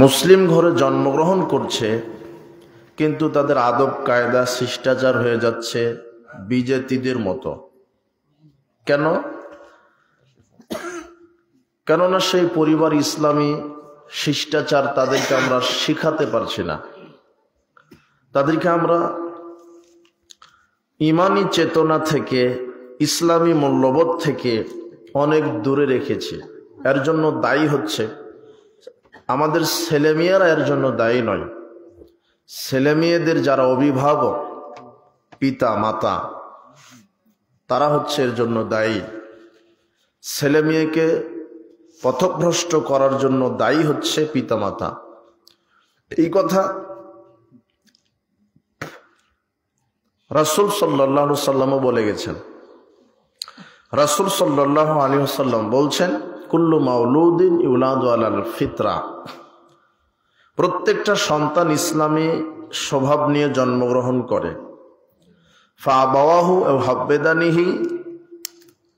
মুসলিম ঘরে জন্মগ্রহণ করছে, কিন্তু তাদের আদব কায়দা শিষ্টাচার হয়ে যাচ্ছে বিজেপিদের মতো। কেন? কেননা সেই পরিবার ইসলামী শিষ্টাচার তাদেরকে আমরা শিখাতে পারছি না। তাদেরকে আমরা ইমানি চেতনা থেকে, ইসলামী মূল্যবোধ থেকে অনেক দূরে রেখেছি। এর জন্য দায়ী হচ্ছে আমাদের ছেলেমেয়েরা, এর জন্য দায়ী নয়। ছেলেমেয়েদের যারা অভিভাবক, পিতা মাতা, তারা হচ্ছে এর জন্য দায়ী। ছেলেমেয়েকে পথভ্রষ্ট করার জন্য দায়ী হচ্ছে পিতা মাতা। এই কথা রাসূল সাল্লাল্লাহু আলাইহি ওয়াসাল্লামও বলে গেছেন। রাসূল সাল্লাল্লাহু আলাইহি ওয়াসাল্লাম বলছেন, কুল্লু মাউলুদিন ইউলাদু আলাল ফিতরা। প্রত্যেকটা সন্তান ইসলামী স্বভাব নিয়ে জন্মগ্রহণ করে। ফাআবাওয়াহু ইউহাব্বিদানিহি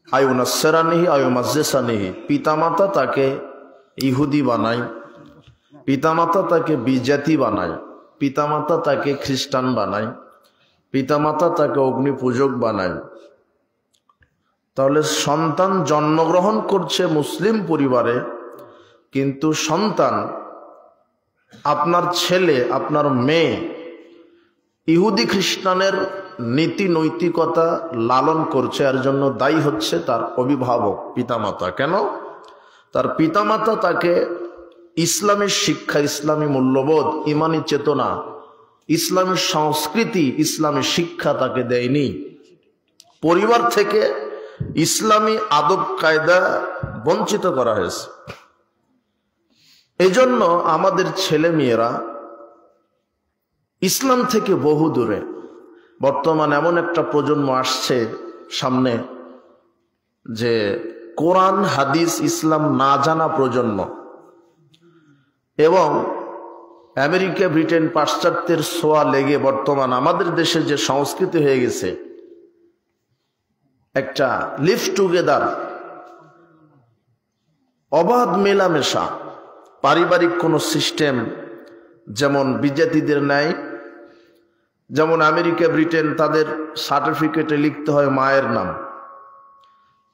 আও ইউনাসসিরানিহি আও ইউমাজ্জিসানিহি। পিতামাতা তাকে ইহুদি বানায়, পিতামাতা তাকে বিজাতি বানায়, পিতামাতা তাকে খ্রিস্টান বানায়, পিতামাতা তাকে অগ্নিপূজক বানায়। তাহলে সন্তান জন্মগ্রহণ করছে মুসলিম পরিবারে, কিন্তু সন্তান, আপনার ছেলে, আপনার মেয়ে ইহুদি খ্রিস্টানের নীতি নৈতিকতা লালন করছে। এর জন্য দায়ী হচ্ছে তার অভিভাবক, পিতামাতা। কেন? তার পিতামাতা তাকে ইসলামের শিক্ষা, ইসলামী মূল্যবোধ, ইমানি চেতনা, ইসলামের সংস্কৃতি, ইসলামী শিক্ষা তাকে দেয়নি। পরিবার থেকে ইসলামী আদব কায়দা বঞ্চিত করা হয়েছে। এই জন্য আমাদের ছেলে মেয়েরা ইসলাম থেকে বহু দূরে। বর্তমান এমন একটা প্রজন্ম আসছে সামনে, যে কোরআন হাদিস ইসলাম না জানা প্রজন্ম। এবং আমেরিকা, ব্রিটেন, পাশ্চাত্যের ছোঁয়া লেগে বর্তমান আমাদের দেশে যে সংস্কৃতি হয়ে গেছে, একটা লিভ টুগেদার, অবাধ মেলামেশা, পারিবারিক কোনো সিস্টেম যেমন বিজাতিদের নাই। যেমন আমেরিকা, ব্রিটেন, তাদের সার্টিফিকেটে লিখতে হয় মায়ের নাম।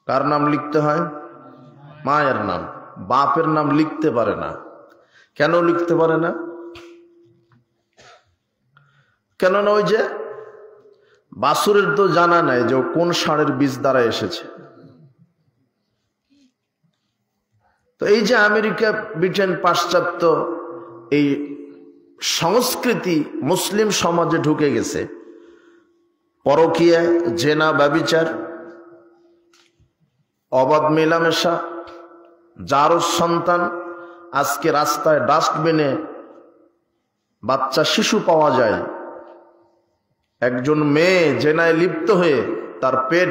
কার নাম লিখতে হয়? মায়ের নাম। বাপের নাম লিখতে পারে না। কেন লিখতে পারে না? কেননা ওই যে বাছুরের তো জানা নাই যে কোন ষাঁড়ের বীজ দ্বারা এসেছে। তো এই যে আমেরিকা, ব্রিটেন, পাশ্চাত্য এই সংস্কৃতি মুসলিম সমাজে ঢুকে গেছে। পরকীয়া, জেনা, ব্যভিচার, অবাধ মেলামেশা। যারও সন্তান, আজকে রাস্তায় ডাস্টবিনে বাচ্চা শিশু পাওয়া যায়। একজন মেয়ে জেনায় লিপ্ত হয়ে তার পেট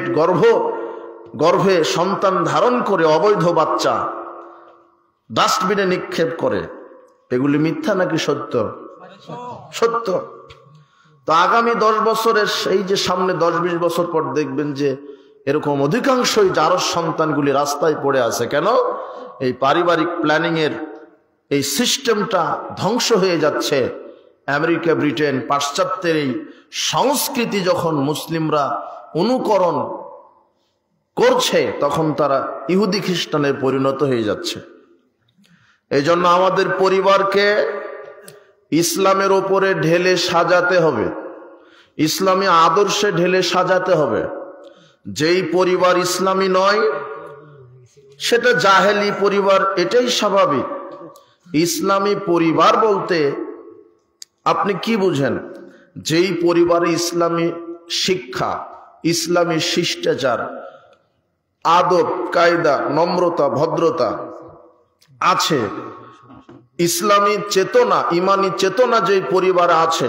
গর্ভে সন্তান ধারণ করে অবৈধ বাচ্চা ডাস্টবিনে নিক্ষেপ করে। এগুলি মিথ্যা নাকি সত্য? সত্য। তো আগামী 10 বছরের, এই যে সামনে 10-20 বছর পর দেখবেন যে এরকম অধিকাংশই যারও সন্তানগুলি রাস্তায় পড়ে আছে। কেন? এই পারিবারিক প্ল্যানিং এর এই সিস্টেমটা ধ্বংস হয়ে যাচ্ছে। আমেরিকা, ব্রিটেন, পাশ্চাত্যের এই সংস্কৃতি যখন মুসলিমরা অনুকরণ করছে, তখন তারা ইহুদি খ্রিস্টানের পরিণত হয়ে যাচ্ছে। এই জন্য আমাদের পরিবারকে ইসলামের ওপরে ঢেলে সাজাতে হবে, ইসলামী আদর্শে ঢেলে সাজাতে হবে। যেই পরিবার ইসলামী নয় সেটা জাহেলি পরিবার, এটাই স্বাভাবিক। ইসলামী পরিবার বলতে আপনি কি বুঝেন? যেই পরিবারে ইসলামী শিক্ষা, ইসলামী শিষ্টাচার, আদব কায়দা, নম্রতা, ভদ্রতা আছে, ইসলামী চেতনা, ইমানি চেতনা যেই পরিবারে আছে,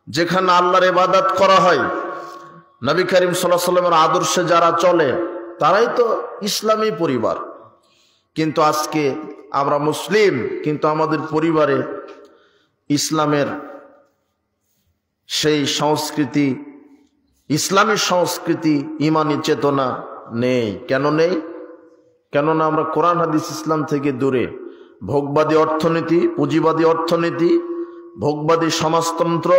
যেখানে আল্লাহর ইবাদত করা হয়, নবী করিম সাল্লাল্লাহু আলাইহি ওয়াসাল্লামের আদর্শে যারা চলে, তারাই তো ইসলামী পরিবার। কিন্তু আজকে আমরা মুসলিম, কিন্তু আমাদের পরিবারে ইসলামের সেই সংস্কৃতি, ইসলামী সংস্কৃতি, ইমানি চেতনা নেই। কেন নেই? কেননা আমরা কোরআন হাদিস ইসলাম থেকে দূরে। ভোগবাদী অর্থনীতি, পুঁজিবাদী অর্থনীতি, ভোগবাদী সমাজতন্ত্র,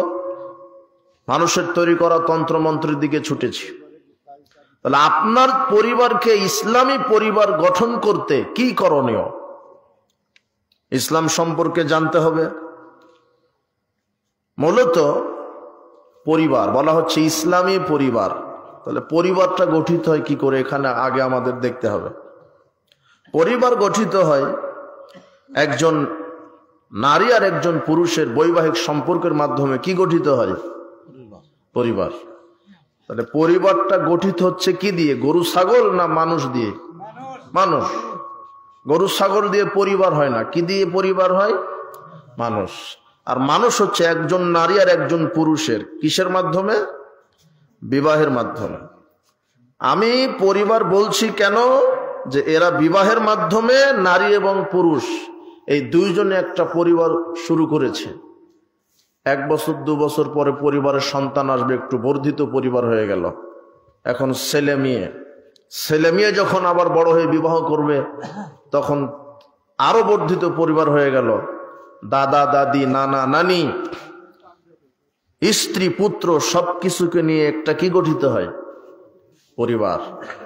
মানুষের তৈরি করা তন্ত্রমন্ত্রের দিকে ছুটেছি। তাহলে আপনার পরিবারকে ইসলামী পরিবার গঠন করতে কি করণীয়? ইসলাম সম্পর্কে জানতে হবে। মূলত পরিবার বলা হচ্ছে ইসলামী পরিবার। তাহলে পরিবারটা গঠিত হয় কি করে, এখানে আগে আমাদের দেখতে হবে। পরিবার গঠিত হয় একজন নারী আর একজন পুরুষের বৈবাহিক সম্পর্কের মাধ্যমে। কি গঠিত হয়? পরিবার। তাহলে পরিবারটা গঠিত হচ্ছে কি দিয়ে? গরু ছাগল না মানুষ দিয়ে? মানুষ। গরু ছাগল দিয়ে পরিবার হয় না। কি দিয়ে পরিবার হয়? মানুষ। আর মানুষ হচ্ছে একজন নারী আর একজন পুরুষের কিসের মাধ্যমে? বিবাহের মাধ্যমে। আমি পরিবার বলছি কেন? যে এরা বিবাহের মাধ্যমে নারী এবং পুরুষ এই দুইজনে একটা পরিবার শুরু করেছে। 1 বছর 2 বছর পরে পরিবারের সন্তান আসবে, একটু বর্ধিত পরিবার হয়ে গেল। এখন ছেলে মেয়ে যখন আবার বড় হয়ে বিবাহ করবে, তখন আরো বর্ধিত পরিবার হয়ে গেল। দাদা দাদি, নানা নানি, স্ত্রী পুত্র সবকিছুকে নিয়ে একটা কি গঠিত হয়? পরিবার।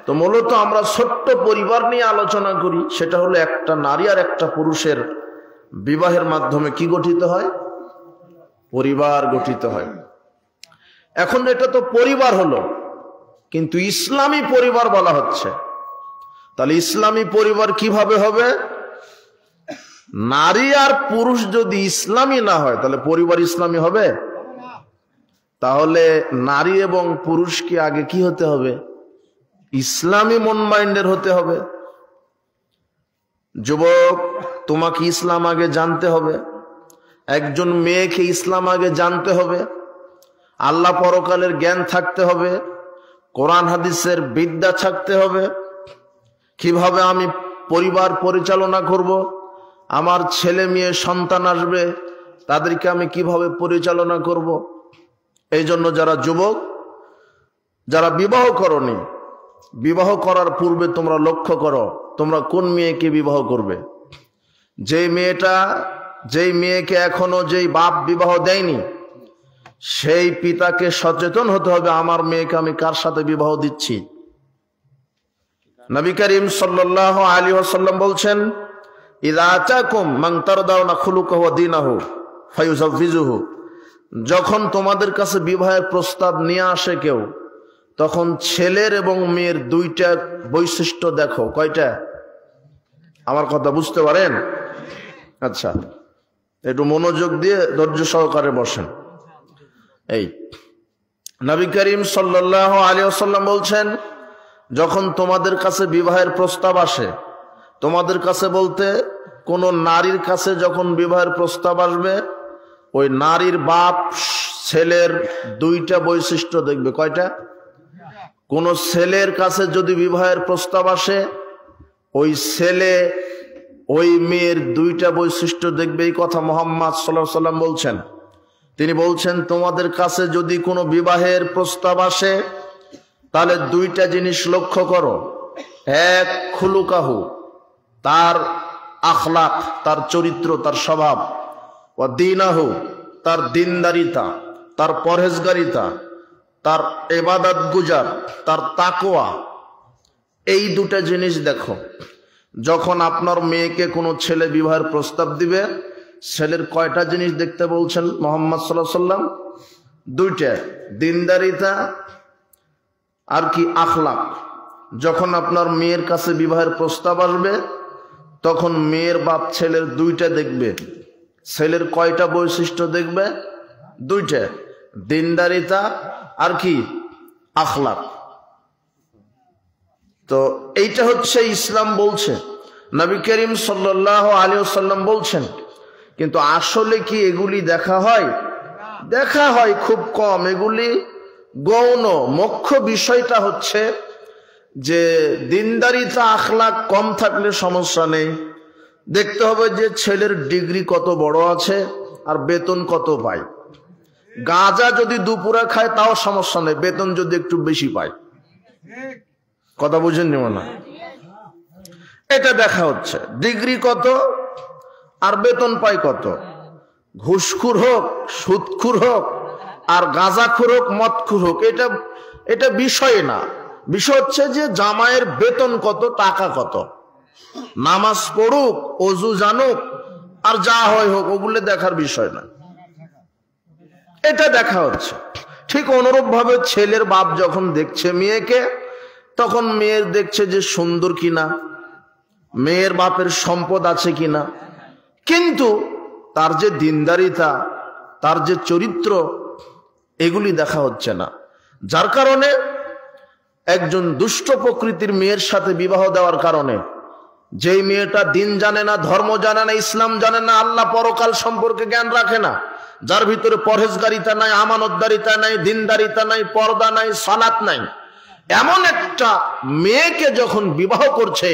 তো মূলত আমরা ছোট্ট পরিবার নিয়ে আলোচনা করি, সেটা হলো একটা নারী আর একটা পুরুষের বিবাহের মাধ্যমে কি গঠিত হয়? পরিবার গঠিত হয়। এখন এটা তো পরিবার হলো, কিন্তু ইসলামী পরিবার বলা হচ্ছে। তাহলে ইসলামী পরিবার কিভাবে হবে? নারী আর পুরুষ যদি ইসলামী না হয়, তাহলে পরিবার ইসলামী হবে? তাহলে নারী এবং পুরুষকে আগে কি হতে হবে? ইসলামী মন মাইন্ডের হতে হবে। যুবক, তোমাকে ইসলাম আগে জানতে হবে। একজন মেয়েকে ইসলাম আগে জানতে হবে। আল্লাহ পরকালের জ্ঞান থাকতে হবে। কোরআন হাদিসের বিদ্যা থাকতে হবে। কিভাবে আমি পরিবার পরিচালনা করব, আমার ছেলে মেয়ে সন্তান আসবে, তাদেরকে আমি কিভাবে পরিচালনা করব। এই জন্য যারা যুবক, যারা বিবাহ করনি, বিবাহ করার পূর্বে তোমরা লক্ষ্য করো তোমরা কোন মেয়েকে বিবাহ করবে। যেই মেয়েকে এখনো যেই বাপ বিবাহ দেয়নি, সেই পিতাকে সচেতন হতে হবে, আমার মেয়েকে আমি কার সাথে বিবাহ দিচ্ছি। নবী করিম সাল্লাল্লাহু আলাইহি ওয়াসাল্লাম বলছেন, ইযা আতাকুম মান তারদাউনা খুলুকাহু ওয়া দীনাহু ফায়ুযাওয়িজুহু। যখন তোমাদের কাছে বিবাহের প্রস্তাব নিয়ে আসে কেউ, তখন ছেলের এবং মেয়ের দুইটা বৈশিষ্ট্য দেখো। কয়টা? আমার কথা বুঝতে পারেন? আচ্ছা, একটু মনোযোগ দিয়ে ধৈর্য সহকারে বসেন। এই নবী করিম সাল্লাল্লাহু আলাইহি ওয়াসাল্লাম বলছেন, যখন তোমাদের কাছে বিবাহের প্রস্তাব আসে, তোমাদের কাছে বলতে কোন নারীর কাছে যখন বিবাহের প্রস্তাব আসবে, ওই নারীর বাপ ছেলের দুইটা বৈশিষ্ট্য দেখবে। কয়টা? কোন ছেলের কাছে যদি বিবাহের প্রস্তাব আসে, ওই ছেলে ওই মেয়ের দুইটা বৈশিষ্ট্য দেখবে। এই কথা মুহাম্মদ সাল্লাল্লাহু আলাইহি ওয়াসাল্লাম বলছেন। তিনি বলছেন, তোমাদের কাছে যদি কোনো বিবাহের প্রস্তাব আসে, তাহলে দুইটা জিনিস লক্ষ্য করো। এক, খুলুকাহু, তার আখলাক, তার চরিত্র, তার স্বভাব। ওয়া দীনাহু, তার দিনদারিতা, তার পরহেজগারিতা, তার ইবাদত গুজার, তার তাকওয়া। এই দুটা জিনিস দেখো। যখন আপনার মেয়েকে কোনো ছেলে বিবাহের প্রস্তাব দিবে, ছেলের কয়টা জিনিস দেখতে বলছেন মুহাম্মদ সাল্লাল্লাহু আলাইহি ওয়াসাল্লাম? দুইটা, দিনদারিতা আর কি আখলাক। যখন আপনার মেয়ের কাছে বিবাহের প্রস্তাব আসবে, তখন মেয়ের বাপ ছেলের দুইটা দেখবে। ছেলের কয়টা বৈশিষ্ট্য দেখবে? দুইটা, দিনদারিতা আর কি আখলাক। তো এইটা হচ্ছে ইসলাম বলছে, নবী করিম সাল্লাল্লাহু আলাইহি ওয়াসাল্লাম বলছেন। কিন্তু আসলে কি এগুলি দেখা হয়? দেখা হয় খুব কম। এগুলি গৌণ। মুখ্য বিষয়টা হচ্ছে যে দিনদারিতা আখলাক কম থাকলে সমস্যা নেই। দেখতে হবে যে ছেলের ডিগ্রি কত বড় আছে আর বেতন কত পায়। গাঁজা যদি দুপুরে খায় তাও সমস্যা নেই, বেতন যদি একটু বেশি পায়। কথা বুঝেননি মনে হয়? এটা দেখা হচ্ছে। ডিগ্রি কত আর বেতন পায় কত? ঘুষখুর হোক, সুদখুর হোক, আর গাঁজাখুর হোক, মদখুর হোক, এটা বিষয় না। বিষয় হচ্ছে যে জামাইয়ের বেতন কত, টাকা কত। নামাজ পড়ুক, অজু জানুক, আর যা হয় হোক, ওগুলো দেখার বিষয় না, এটা দেখা হচ্ছে। ঠিক অনুরূপ ভাবে ছেলের বাপ যখন দেখছে মেয়েকে, তখন মেয়ের দেখছে যে সুন্দর কিনা, মেয়ের বাপের সম্পদ আছে কিনা, কিন্তু তার যে দিনদারিতা, তার যে চরিত্র, এগুলি দেখা হচ্ছে না। যার কারণে একজন দুষ্ট প্রকৃতির মেয়ের সাথে বিবাহ দেওয়ার কারণে, যেই মেয়েটা দিন জানে না, ধর্ম জানে না, ইসলাম জানে না, আল্লাহ পরকাল সম্পর্কে জ্ঞান রাখে না, যার ভিতরে পরহেজগারিতা নাই, আমানতদারিতা নাই, দিনদারিতা নাই, পর্দা নাই, সালাত নাই, এমন একটা মেয়েকে যখন বিবাহ করছে,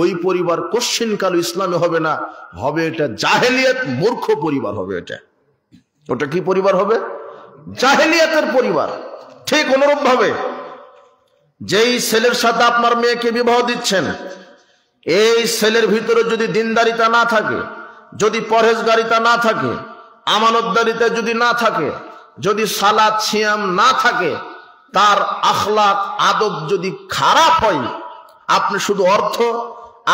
ওই পরিবার কোশ্চিনকাল ইসলামে হবে না, হবে এটা জাহেলিয়াত, মূর্খ পরিবার হবে। ওটা কি পরিবার হবে? জাহেলিয়াতের পরিবার। ঠিক অনুরূপ ভাবে যেই ছেলের সাথে আপনার মেয়েকে বিবাহ দিচ্ছেন, এই ছেলের ভিতরে যদি দিনদারিতা না থাকে, যদি পরহেজগারিতা না থাকে, আমানতদারিতা যদি না থাকে, যদি সালাত সিয়াম না থাকে, তার আখলাক আদব যদি খারাপ হয়, আপনি শুধু অর্থ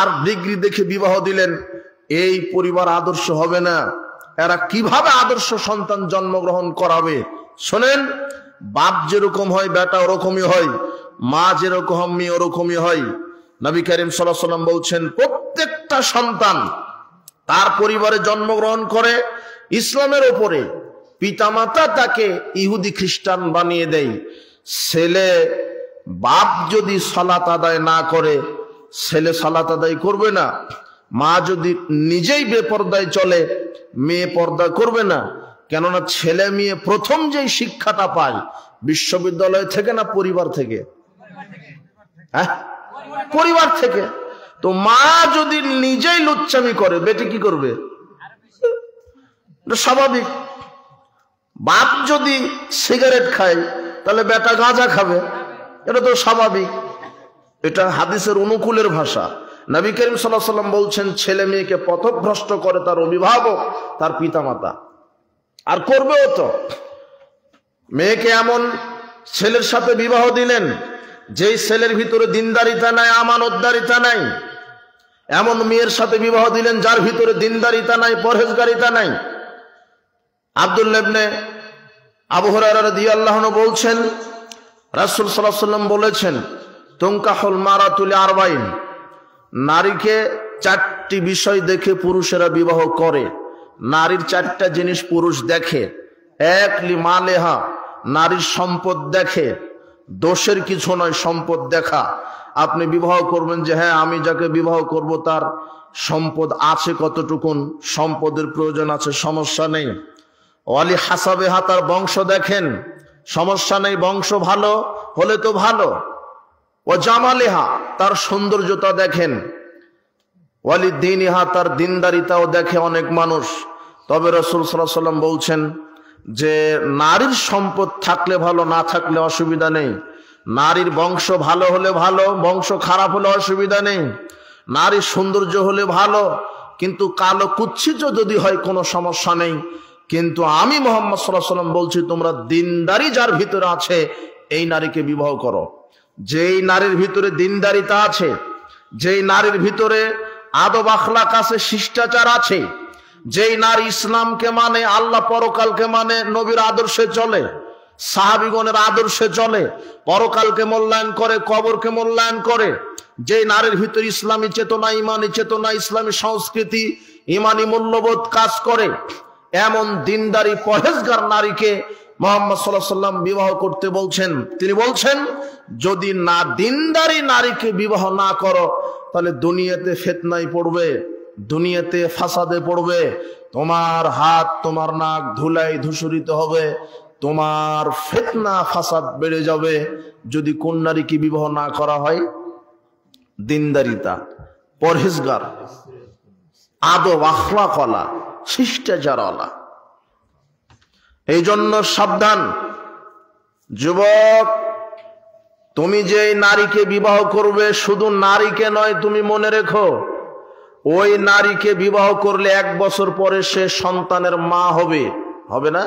আর ডিগ্রি দেখে বিবাহ দিলেন, এই পরিবার আদর্শ হবে না। এরা কিভাবে আদর্শ সন্তান জন্মগ্রহণ করাবে? শোনেন, বাপ যেরকম হয় বেটা ওরকমই হয়, মা যেরকম হয় মেয়ে ওরকমই হয়। নবী করিম সাল্লাল্লাহু আলাইহি ওয়াসাল্লাম বলছেন, প্রত্যেকটা সন্তান তার পরিবারে জন্মগ্রহণ করে ইসলামের ওপরে, পিতামাতা তাকে ইহুদি খ্রিস্টান বানিয়ে দেয়। ছেলে বাপ যদি সালাত আদায় না করে, ছেলে সালাত আদায় করবে না। মা যদি নিজেই বেপরদায় চলে, মেয়ে পর্দা করবে না। কেননা ছেলে মেয়ে প্রথম যেই শিক্ষাটা পায়, বিশ্ববিদ্যালয় থেকে না পরিবার থেকে? হ্যাঁ, পরিবার থেকে। তো মা যদি নিজেই লুচ্চামি করে, বেটি কি করবে? স্বাভাবিক। বাপ যদি সিগারেট খায়, তাহলে বেটা গাঁজা খাবে, এটা তো স্বাভাবিক। এটা হাদিসের অনুকূলের ভাষা। নবী করিম সাল্লাল্লাহু আলাইহি ওয়াসাল্লাম বলছেন, ছেলে মেয়েকে পথভ্রষ্ট করে তার অভিভাবক, তার পিতামাতা, আর করবেও তো। মেয়েকে এমন ছেলের সাথে বিবাহ দিলেন, যেই ছেলের ভিতরে দিনদারিতা নাই, আমানতদারিতা নাই। এমন মেয়ের সাথে বিবাহ দিলেন যার ভিতরে দিনদারিতা নাই, পরহেজগারিতা নাই। আব্দুল্লাহ ইবনে আবু হুরায়রা রাদিয়াল্লাহু আনহু বলছেন, রাসূল সাল্লাল্লাহু আলাইহি ওয়াসাল্লাম বলেছেন, তুনকাহুল মারাতু লিআরবাইন, নারীকে 4টি বিষয় দেখে পুরুষেরা বিবাহ করে। নারীর 4টা জিনিস পুরুষ দেখে। এক, লিমালেহা, নারীর সম্পদ দেখে। দোষের কিছু নয় সম্পদ দেখা। আপনি বিবাহ করবেন যে হ্যাঁ, আমি যাকে বিবাহ করব তার সম্পদ আছে কতটুকুন, সম্পদের প্রয়োজন আছে, সমস্যা নেই। ওয়ালি হাসাবেহা, তার বংশ দেখেন, সমস্যা নেই, বংশ ভালো হলে তো ভালো। ও জামালেহা, তার সৌন্দর্যতা দেখেন। ওয়ালি দ্বীনিহা, তার দিনদারিতাও দেখে অনেক মানুষ। তবে রাসূল সাল্লাল্লাহু আলাইহি ওয়াসাল্লাম বলছেন যে নারীর সম্পদ থাকলে ভালো, না থাকলে অসুবিধা নেই। নারীর বংশ ভালো হলে ভালো, বংশ খারাপ হলে অসুবিধা নেই। নারীর সৌন্দর্য হলে ভালো, কিন্তু কালো কুৎসিত যদি হয় কোনো সমস্যা নেই। কিন্তু আমি মুহাম্মদ সাল্লাল্লাহু আলাইহি ওয়াসাল্লাম বলছি, তোমরা দিনদারি যার ভিতরে আছে এই নারীকে বিবাহ করো। যেই নারীর ভিতরে দিনদারিতা আছে, যেই নারীর ভিতরে আদব আখলাক আছে, শিষ্টাচার আছে, যেই নারী ইসলামকে মানে, আল্লাহ পরকালকে মানে, নবীর আদর্শে চলে, সাহাবীগণের আদর্শে চলে, পরকালকে মূল্যায়ন করে, কবরকে মূল্যায়ন করে, যেই নারীর ভিতরে ইসলামী চেতনা, ইমানি চেতনা, ইসলামী সংস্কৃতি, ইমানি মূল্যবোধ কাজ করে, এমন দিনদারি পরহেজগার নারীকে মুহাম্মদ সাল্লাল্লাহু আলাইহি ওয়াসাল্লাম বিবাহ করতে বলছেন। তিনি বলছেন, যদি না দিনদারি নারীকে বিবাহ না করো, তাহলে দুনিয়াতে ফিতনায় পড়বে, দুনিয়াতে ফাসাদে পড়বে, তোমার হাত তোমার নাক ধুলাই ধূসরিত হবে, তোমার ফিতনা ফাসাদ বেড়ে যাবে। যদি কোন নারীকে বিবাহ না করা হয়? দিনদারিতা, পরহেজগার, আদব আখলাকওয়ালা, শিষ্টাচারওয়ালা। এই জন্য সাবধান যুবক, তুমি যে নারীকে বিবাহ করবে, শুধু নারীকে নয়, তুমি মনে রেখো ওই নারীকে বিবাহ করলে 1 বছর পরে সে সন্তানের মা হবে, হবে না?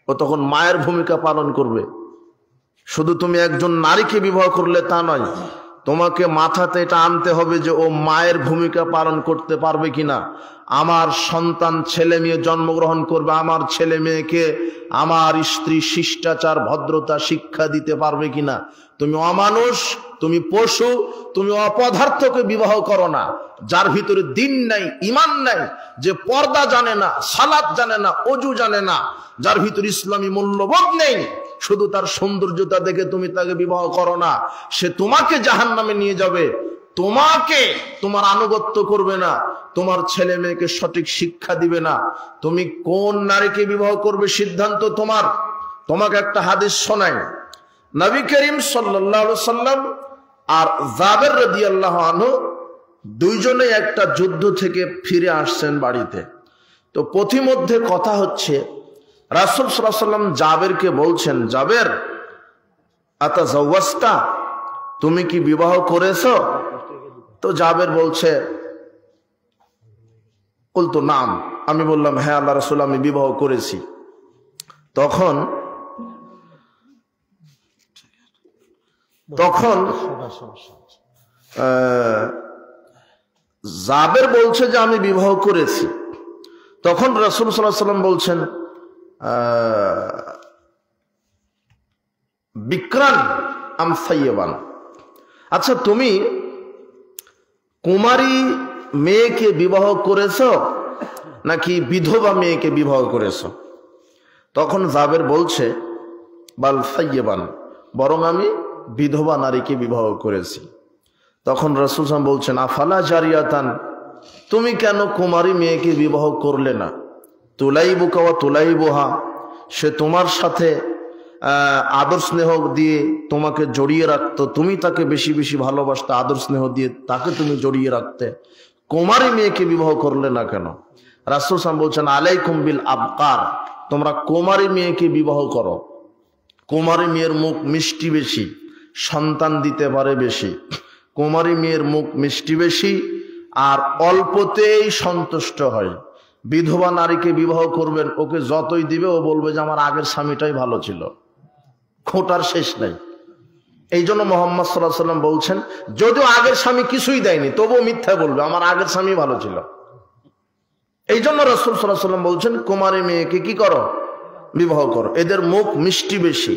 ও তখন মায়ের ভূমিকা পালন করবে। শুধু তুমি একজন নারীকে বিবাহ করলে তা নয়, তোমাকে মাথাতে এটা আনতে হবে যে ও মায়ের ভূমিকা পালন করতে পারবে কিনা। আমার সন্তান ছেলে মেয়ে জন্মগ্রহণ করবে, আমার ছেলে মেয়েকে আমার স্ত্রী শিষ্টাচার ভদ্রতা শিক্ষা দিতে পারবে কিনা। তুমি অমানুষ, তুমি পশু, তুমি অপদার্থকে বিবাহ করো না, যার ভিতরে দিন নাই, ইমান নাই, যে পর্দা জানে না, সালাত জানে না, অজু জানে না, যার ভিতরে ইসলামী মূল্যবোধ নেই, শুধু তার সৌন্দর্যতা দেখে তুমি তাকে বিবাহ করো না। সে তোমাকে জাহান্নামে নিয়ে যাবে, তোমাকে তোমার আনুগত্য করবে না, তোমার ছেলে মেয়েকে সঠিক শিক্ষা দিবে না। তুমি কোন নারীকে বিবাহ করবে সিদ্ধান্ত তোমার। তোমাকে একটা হাদিস শোনাই, নবী করিম সাল্লাল্লাহু আলাইহি সাল্লাম আর জাবের রাদিয়াল্লাহু আনহু দুইজনে একটা যুদ্ধ থেকে ফিরে আসছেন বাড়িতে। তো পথিমধ্যে কথা হচ্ছে, রাসূল সাল্লাল্লাহু আলাইহি সাল্লাম জাবেরকে বলছেন, জাবের আতাজাওয়াজতা, তুমি কি বিবাহ করেছো? তো জাবের বলছে, কুলতু নাম, আমি বললাম হ্যাঁ আল্লাহ রাসূল আমি বিবাহ করেছি। তখন জাবের বলছে যে আমি বিবাহ করেছি। তখন রাসূল সাল্লাল্লাহু আলাইহি সাল্লাম বলছেন, বিক্রান আম সাইয়্যিবান, আচ্ছা তুমি কুমারী মেয়েকে বিবাহ করেছো নাকি বিধবা মেয়েকে বিবাহ করেছো? তখন জাবের বলছে, বাল সাইয়্যিবান, বরং আমি বিধবা নারীকে বিবাহ করেছি। তখন রাসূল সাল্লাল্লাহু আলাইহি ওয়াসাল্লাম বলছেন, আফালা জারিয়াতান, তুমি কেন কুমারী মেয়েকে বিবাহ করলে না? তুলাইবুকা ওয়া তুলাইবুহা, সে তোমার সাথে আদর স্নেহ দিয়ে তোমাকে জড়িয়ে রাখতো, তুমি তাকে বেশি বেশি ভালোবাসতে, আদর স্নেহ দিয়ে তাকে তুমি জড়িয়ে রাখতে, কুমারী মেয়েকে বিবাহ করলে না কেন? রাসূল সাল্লাল্লাহু আলাইহি ওয়াসাল্লাম বলছেন, আলাইকুম বিল আবকার, তোমরা কুমারী মেয়েকে বিবাহ করো। কুমারী মেয়ের মুখ মিষ্টি বেশি, সন্তান দিতে পারে বেশি। কুমারী মেয়ের মুখ মিষ্টি বেশি আর অল্পতেই সন্তুষ্ট হয়। বিধবা নারীকে বিবাহ করবেন, ওকে যতই দিবে ও বলবে যে আমার আগের স্বামীটাই ভালো ছিল, খোঁটার শেষ নাই। এই জন্য মুহাম্মদ সাল্লাল্লাহু আলাইহি ওয়াসাল্লাম বলছেন, যদিও আগের স্বামী কিছুই দেয়নি তবুও মিথ্যা বলবে আমার আগের স্বামী ভালো ছিল। এই জন্য রাসূল সাল্লাল্লাহু আলাইহি ওয়াসাল্লাম বলছেন, কুমারী মেয়েকে কি করো? বিবাহ করো। এদের মুখ মিষ্টি বেশি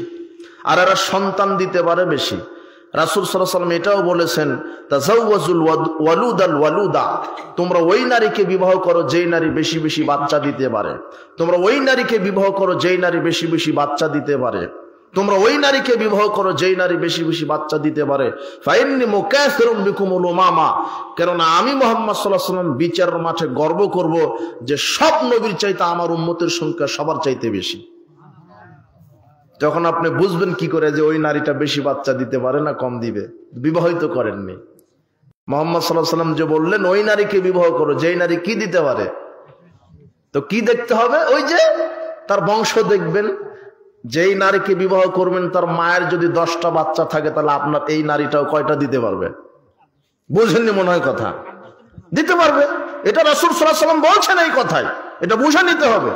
আর এরা সন্তান দিতে পারে বেশি। রাসূল সাল্লাল্লাহু আলাইহি ওয়াসাল্লাম এটাও বলেছেন, তাজাওয়াজুল ওয়ালুদাল ওয়ালুদা, তোমরা ওই নারীকে বিবাহ করো যেই নারী বেশি বেশি বাচ্চা দিতে পারে। তোমরা ওই নারীকে বিবাহ করো যেই নারী বেশি বেশি বাচ্চা দিতে পারে। তোমরা ওই নারীকে বিবাহ করো যেই নারী বেশি বেশি বাচ্চা দিতে পারে। ফাইন্নী মুকাসিরুম বিকুমুল উমামা, কেননা আমি মুহাম্মদ সাল্লাল্লাহু আলাইহি ওয়াসাল্লাম বিচারের মাঠে গর্ব করব যে সব নবীর চাইতে আমার উম্মতের সংখ্যা সবার চাইতে বেশি। যখন আপনি বুঝবেন কি করে যে ওই নারীটা বেশি বাচ্চা দিতে পারে না কম দিবে, বিবাহিত করেননি। মুহাম্মদ সাল্লাল্লাহু আলাইহি ওয়াসাল্লাম যে বললেন ওই নারীকে বিবাহ করো যেই নারী কি দিতে পারে, তো কি দেখতে হবে? ওই যে তার বংশ দেখবেন। যেই নারীকে বিবাহ করবেন তার মায়ের যদি 10টা বাচ্চা থাকে তাহলে আপনার এই নারীটাও কয়টা দিতে পারবে? বুঝেননি মনে হয় কথা? দিতে পারবে। এটা রাসূল সাল্লাল্লাহু আলাইহি ওয়াসাল্লাম বলছেন এই কথাই, এটা বুঝে নিতে হবে।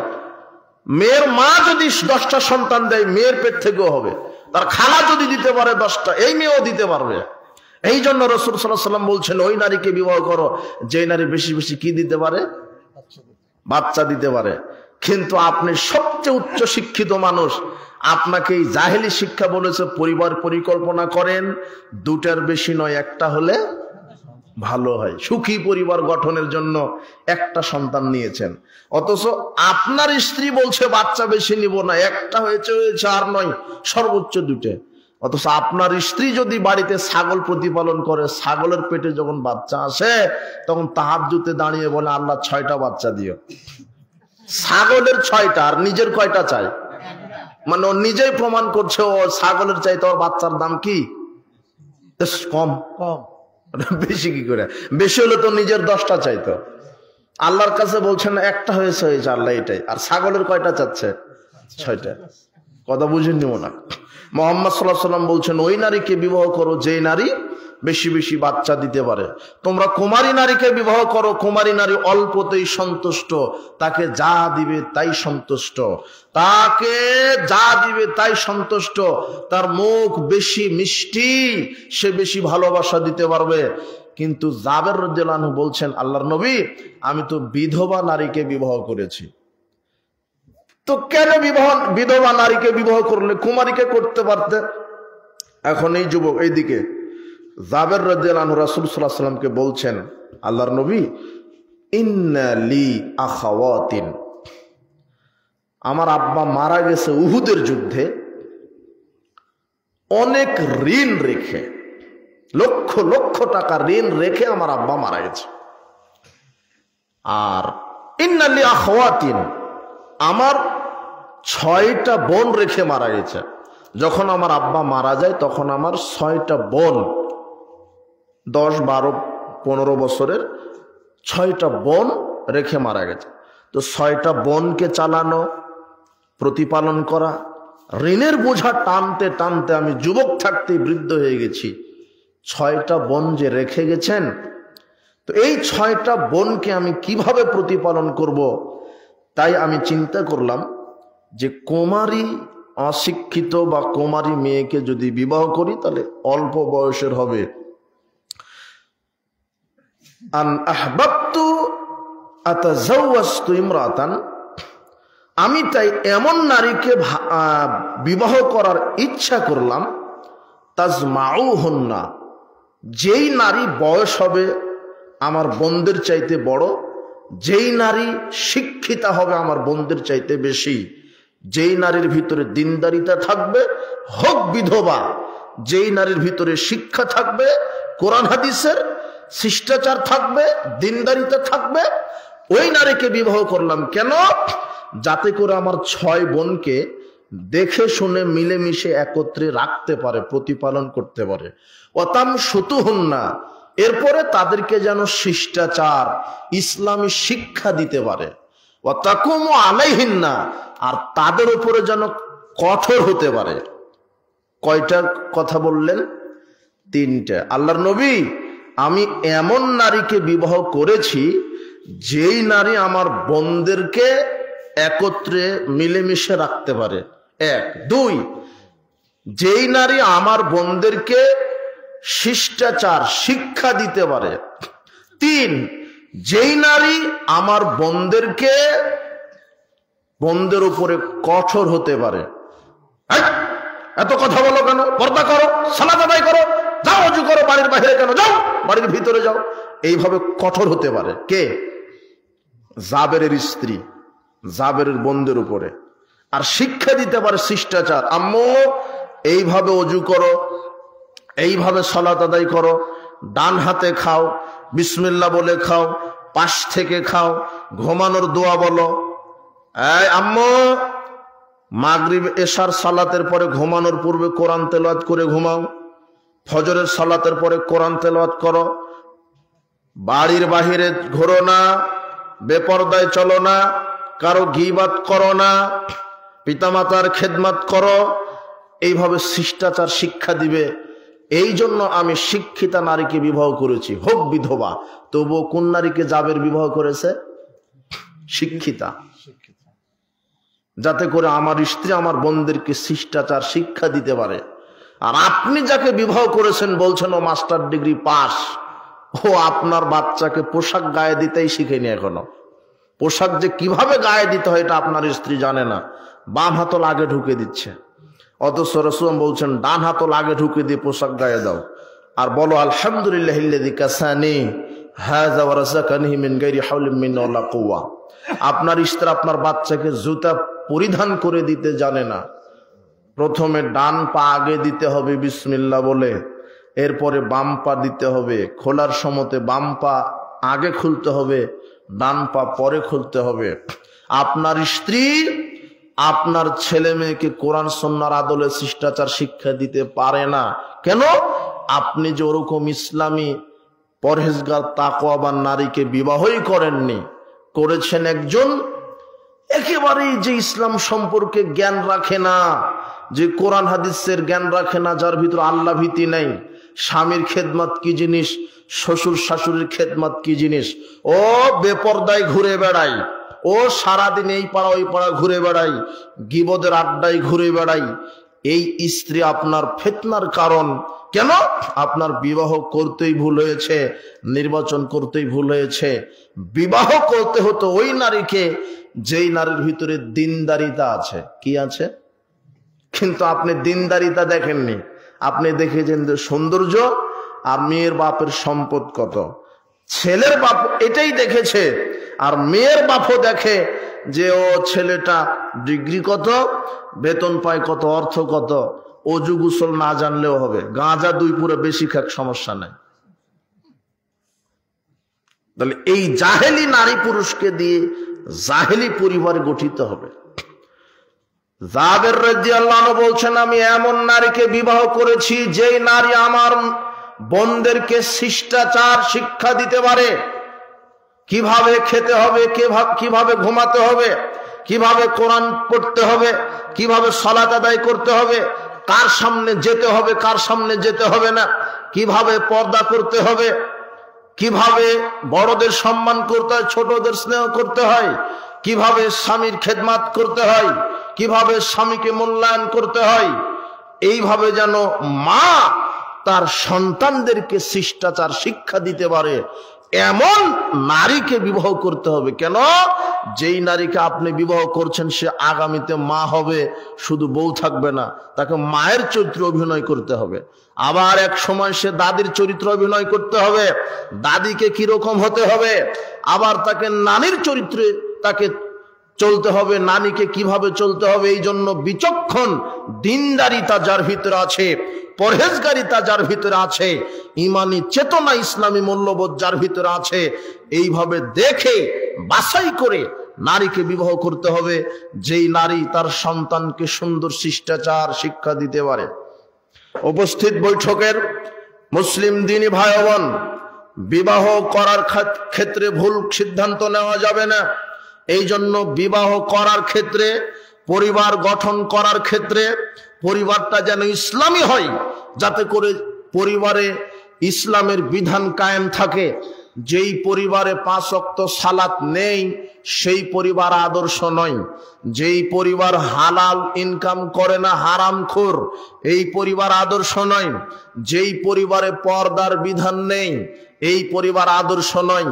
মেয়ের মা যদি 10টা সন্তান দেয় মেয়ের পেট থেকেও হবে, তার খালা যদি দিতে পারে 10টা এই মেয়েও দিতে পারবে। এই জন্য রাসূল সাল্লাল্লাহু আলাইহি ওয়াসাল্লাম বলছেন ওই নারীকে বিবাহ করো যে নারী বেশি বেশি কি দিতে পারে? বাচ্চা দিতে পারে। কিন্তু আপনি সবচেয়ে উচ্চ শিক্ষিত মানুষ, আপনাকে এই জাহেলি শিক্ষা বলেছে পরিবার পরিকল্পনা করেন, 2টার বেশি নয়, একটা হলে ভালো হয়। সুখী পরিবার গঠনের জন্য একটা সন্তান নিয়েছেন, অথচ আপনার স্ত্রী বলছে বাচ্চা বেশি নিব না, একটা হয়েছে হয়েছে আর নয় সর্বোচ্চ 2টে। অথচ আপনার স্ত্রী যদি বাড়িতে ছাগল প্রতিপালন করে, ছাগলের পেটে যখন বাচ্চা আসে তখন তাহাজ্জুদে দাঁড়িয়ে বলে আল্লাহ 6টা বাচ্চা দিও। ছাগলের 6টা আর নিজের কয়টা চাই? মানে ও নিজেই প্রমাণ করছে ও ছাগলের চাইতে ওর বাচ্চার দাম কি কম। কম বেশি কি করে? বেশি হলে তো নিজের 10টা চাইতো। আল্লাহর কাছে বলছেন একটা হয়েছে হয়েছে আল্লাহ এটাই, আর ছাগলের কয়টা চাচ্ছে? 6টা। কথা বুঝেননি মনে? মুহাম্মদ সাল্লাল্লাহু আলাইহি ওয়াসাল্লাম বলছেন ওই নারীকে বিবাহ করো যেই নারী বেশি বেশি বাচ্চা দিতে পারে। তোমরা কুমারী নারীকে বিবাহ করো, কুমারী নারী অল্পতেই সন্তুষ্ট, তাকে যা দিবে তাই সন্তুষ্ট, তাকে যা দিবে তাই সন্তুষ্ট, তার মুখ বেশি মিষ্টি, সে বেশি ভালোবাসা দিতে পারবে। কিন্তু জাবের রাদিয়াল্লাহু আনহু বলছেন, আল্লাহর নবী আমি তো বিধবা নারীকে বিবাহ করেছি। তো কেন বিধবা নারীকে বিবাহ করলে কুমারীকে করতে পারতে? এখন এই যুবক এইদিকে জাবের রাদিয়াল্লাহু আনহু রাসূল সাল্লাল্লাহু আলাইহি ওয়াসাল্লামকে বলছেন, আল্লাহর নবী ইন্না লি আখাওয়াতিন, আমার আব্বা মারা গেছে উহুদের যুদ্ধে অনেক ঋণ রেখে, লক্ষ লক্ষ টাকা ঋণ রেখে আমার আব্বা মারা গেছে। আর ইন্না লি আখাওয়াতিন, আমার 6টা বোন রেখে মারা গেছে। যখন আমার আব্বা মারা যায় তখন আমার 6টা বোন, 10, 12, 15 বছরের 6টা বোন রেখে মারা গেছে। তো 6টা বোনকে চালানো, প্রতিপালন করা, ঋণের বোঝা টানতে টানতে আমি যুবক থাকতেই বৃদ্ধ হয়ে গেছি। 6টা বোন যে রেখে গেছেন, তো এই 6টা বোনকে আমি কিভাবে প্রতিপালন করব? তাই আমি চিন্তা করলাম যে কুমারী অশিক্ষিত বা কুমারী মেয়েকে যদি বিবাহ করি তাহলে অল্প বয়সের হবে। আন আহবাবতু আতাজাওয়াজতু ইমরাতান, আমি তাই এমন নারীকে বিবাহ করার ইচ্ছা করলাম, তাজমাউহুন্না, যেই নারী বয়স হবে আমার বোনদের চাইতে বড়, যেই নারী শিক্ষিতা হবে আমার বোনদের চাইতে বেশি, যেই নারীর ভিতরে দিনদারিতা থাকবে, হোক বিধবা, যেই নারীর ভিতরে শিক্ষা থাকবে, কোরআন হাদিসের শিষ্টাচার থাকবে, দিনদারিতা থাকবে, ওই নারীকে বিবাহ করলাম। কেন? যাতে করে আমার 6 বোনকে দেখে শুনে মিলেমিশে একত্রে রাখতে পারে, প্রতিপালন করতে পারে। ওয়াতাম শুতুহুন্না, এরপরে তাদেরকে যেন শিষ্টাচার ইসলামী শিক্ষা দিতে পারে। ওয়াতাকুমু আলাইহিন্না, আর তাদের উপরে যেন কঠোর হতে পারে। কয়টা কথা বললেন? 3টা। আল্লাহর নবী আমি এমন নারীকে বিবাহ করেছি যেই নারী আমার বোনদেরকে একত্রে মিলেমিশে রাখতে পারে, 1। 2, যেই নারী আমার বোনদেরকে শিষ্টাচার শিক্ষা দিতে পারে। 3, যেই নারী আমার বোনদের উপরে কঠোর হতে পারে। এত কথা বলো কেন? পর্দা করো, সালাত আদায় করো, যাও ওযু করো, বাড়ির বাইরে কেন যাও, বাড়ির ভিতরে যাও, এইভাবে কঠোর হতে পারে। কে? জাবেরের স্ত্রী, জাবেরের বোনদের উপরে। আর শিক্ষা দিতে পারে শিষ্টাচার, আম্মু এইভাবে ওযু করো, এইভাবে সালাত আদায় করো, ডান হাতে খাও, বিসমিল্লাহ বলে খাও, পাশ থেকে খাও, ঘুমানোর দোয়া বলো। এই আম্মু মাগরিব এশার সালাতের পরে ঘুমানোর পূর্বে কোরআন তেলাওয়াত করে ঘুমাও, ফজরের সালাতের পরে কোরআন তেলাওয়াত করো, বাড়ির বাহিরে ঘোরো না, বেপরদায় চলো না, কারো গীবাত করো না, পিতামাতার খেদমত করো। এইভাবে শিষ্টাচার শিক্ষা দিবে। এই জন্য আমি শিক্ষিতা নারীকে বিবাহ করেছি, হোক বিধবা। তবুও কোন নারীকে জাবের বিবাহ করেছে? শিক্ষিতা, যাতে করে আমার স্ত্রী আমার বোনদেরকে শিষ্টাচার শিক্ষা দিতে পারে। আর আপনি যাকে বিবাহ করেছেন বলছেন ও মাস্টার ডিগ্রি পাস, ও আপনার বাচ্চাকে পোশাক গায়ে দিতেই শিখেনি এখনো। পোশাক যে কিভাবে গায়ে দিতে হয় এটা আপনার স্ত্রী জানে না, বাম হাতল আগে ঢুকে দিচ্ছে। অথচ রাসূল বলছেন ডান হাতল আগে ঢুকে দিয়ে পোশাক গায়ে দাও, আর বলো আলহামদুলিল্লাহিল্লাযী কাসানি হাযা ওয়া রাযাকানি মিন গায়রি হাওলিন মিন্নি ওয়ালা কুওয়া। আপনার স্ত্রী আপনার বাচ্চাকে জুতা পরিধান করে দিতে জানে না। প্রথমে ডান পা আগে দিতে হবে বিসমিল্লাহ বলে, এরপরে বাম পা দিতে হবে। খোলার সময়তে বাম পা আগে খুলতে হবে, ডান পা পরে খুলতে হবে। আপনার স্ত্রী আপনার ছেলে মেয়েকে কোরআন সুন্নাহর আদলে শিষ্টাচার শিক্ষা দিতে পারে না। কেন? আপনি যে ওরকম ইসলামী পরহেজগার তাকওয়াবান নারীকে বিবাহই করেননি, করেছেন একজন একেবারেই যে ইসলাম সম্পর্কে জ্ঞান রাখে না, যে কোরআন হাদিসের জ্ঞান রাখে না, যার ভিতরে আল্লাহ ভীতি নেই, স্বামীর খেদমত কি জিনিস, শ্বশুর শাশুড়ির খেদমত কি জিনিস। ও বেপরদায় ঘুরে বেড়াই, ও সারাদিন এই পাড়া ওই পাড়া ঘুরে বেড়াই, গিবদের আড্ডায় ঘুরে বেড়াই। এই স্ত্রী আপনার ফিতনার কারণ। কেন? আপনার বিবাহ করতেই ভুল হয়েছে, নির্বাচন করতেই ভুল হয়েছে। বিবাহ করতে হতো ওই নারীকে যেই নারীর ভিতরে দিনদারিতা আছে। কি আছে? কিন্তু আপনি দিনদারিতা দেখেননি, আপনি দেখেছেন যে সৌন্দর্য আর মেয়ের বাপের সম্পদ কত। ছেলের বাপ এটাই দেখেছে, আর মেয়ের বাপও দেখে যে ও ছেলেটা ডিগ্রি কত, বেতন পায় কত, অর্থ কত, অজু গোসল না জানলেও হবে, গাঁজা 2 পুরে বেশি খাক, সমস্যা নাই। তাহলে এই জাহেলি নারী পুরুষকে দিয়ে জাহেলি পরিবার গঠিত হবে। জাবের রাদিয়াল্লাহু আনহু বলছেন, আমি এমন নারীকে বিবাহ করেছি যেই নারী আমার বোনদেরকে শিষ্টাচার শিক্ষা দিতে পারে, কিভাবে খেতে হবে, কিভাবে ঘুমাতে হবে, কিভাবে কোরআন পড়তে হবে, কিভাবে সালাত আদায় করতে হবে, কার সামনে যেতে হবে, কার সামনে যেতে হবে না, কিভাবে পর্দা করতে হবে, কিভাবে বড়দের সম্মান করতে হয়, ছোটদের স্নেহ করতে হয়, কিভাবে স্বামীর খেদমত করতে হয়, কিভাবে স্বামীকে মূল্যায়ন করতে হয়। এইভাবে যেন মা তার সন্তানদেরকে শিষ্টাচার শিক্ষা দিতে পারে, এমন নারীকে বিবাহ করতে হবে। কেন? যেই নারীকে আপনি বিবাহ করছেন সে আগামীতে মা হবে, শুধু বউ থাকবে না, তাকে মায়ের চরিত্র অভিনয় করতে হবে। আবার এক সময় সে দাদির চরিত্র অভিনয় করতে হবে, দাদিকে কিরকম হতে হবে। আবার তাকে নানির চরিত্রে তাকে চলতে হবে, নানিকে কিভাবে চলতে হবে। এই জন্য বিচক্ষণ দিনদারিতা যার ভিতরে আছে, পরহেজগারিতা যার ভিতরে আছে, ইমানি চেতনা ইসলামী মূল্যবোধ যার ভিতরে আছে, এইভাবে দেখে বাছাই করে নারীকে বিবাহ করতে হবে, যেই নারী তার সন্তানকে সুন্দর শিষ্টাচার শিক্ষা দিতে পারে। উপস্থিত বৈঠকের মুসলিম দিনী ভাই বোন, বিবাহ করার ক্ষেত্রে ভুল সিদ্ধান্ত নেওয়া যাবে না। এই জন্য বিবাহ করার ক্ষেত্রে, পরিবার গঠন করার ক্ষেত্রে পরিবারটা যেন ইসলামী হয়, যাতে করে পরিবারে ইসলামের বিধান কায়েম থাকে। যেই পরিবারে 5 ওয়াক্ত সালাত নেই সেই পরিবার আদর্শ নয়। যেই পরিবার হালাল ইনকাম করে না, হারামখোর, এই পরিবার আদর্শ নয়। যেই পরিবারে পর্দার বিধান নেই এই পরিবার আদর্শ নয়।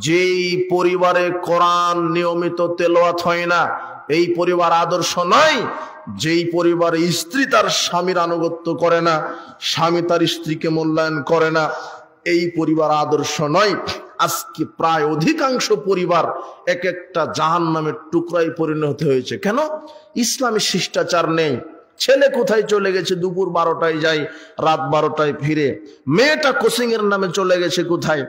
যেই পরিবারে কোরআন নিয়মিত তেলাওয়াত হয় না এই পরিবার আদর্শ নয়। যেই পরিবারে স্ত্রী তার স্বামীর আনুগত্য করে না, স্বামী তার স্ত্রীকে মূল্যায়ন করে না, এই পরিবার আদর্শ নয়। আজকে প্রায় অধিকাংশ পরিবার এক একটা জাহান্নামের টুকরায় পরিণত হয়েছে। কেন? ইসলামী শিষ্টাচার নেই। ছেলে কোথায় চলে গেছে? দুপুর 12টায় যায়, রাত 12টায় ফিরে। মেয়েটা কোচিং এর নামে চলে গেছে কোথায়?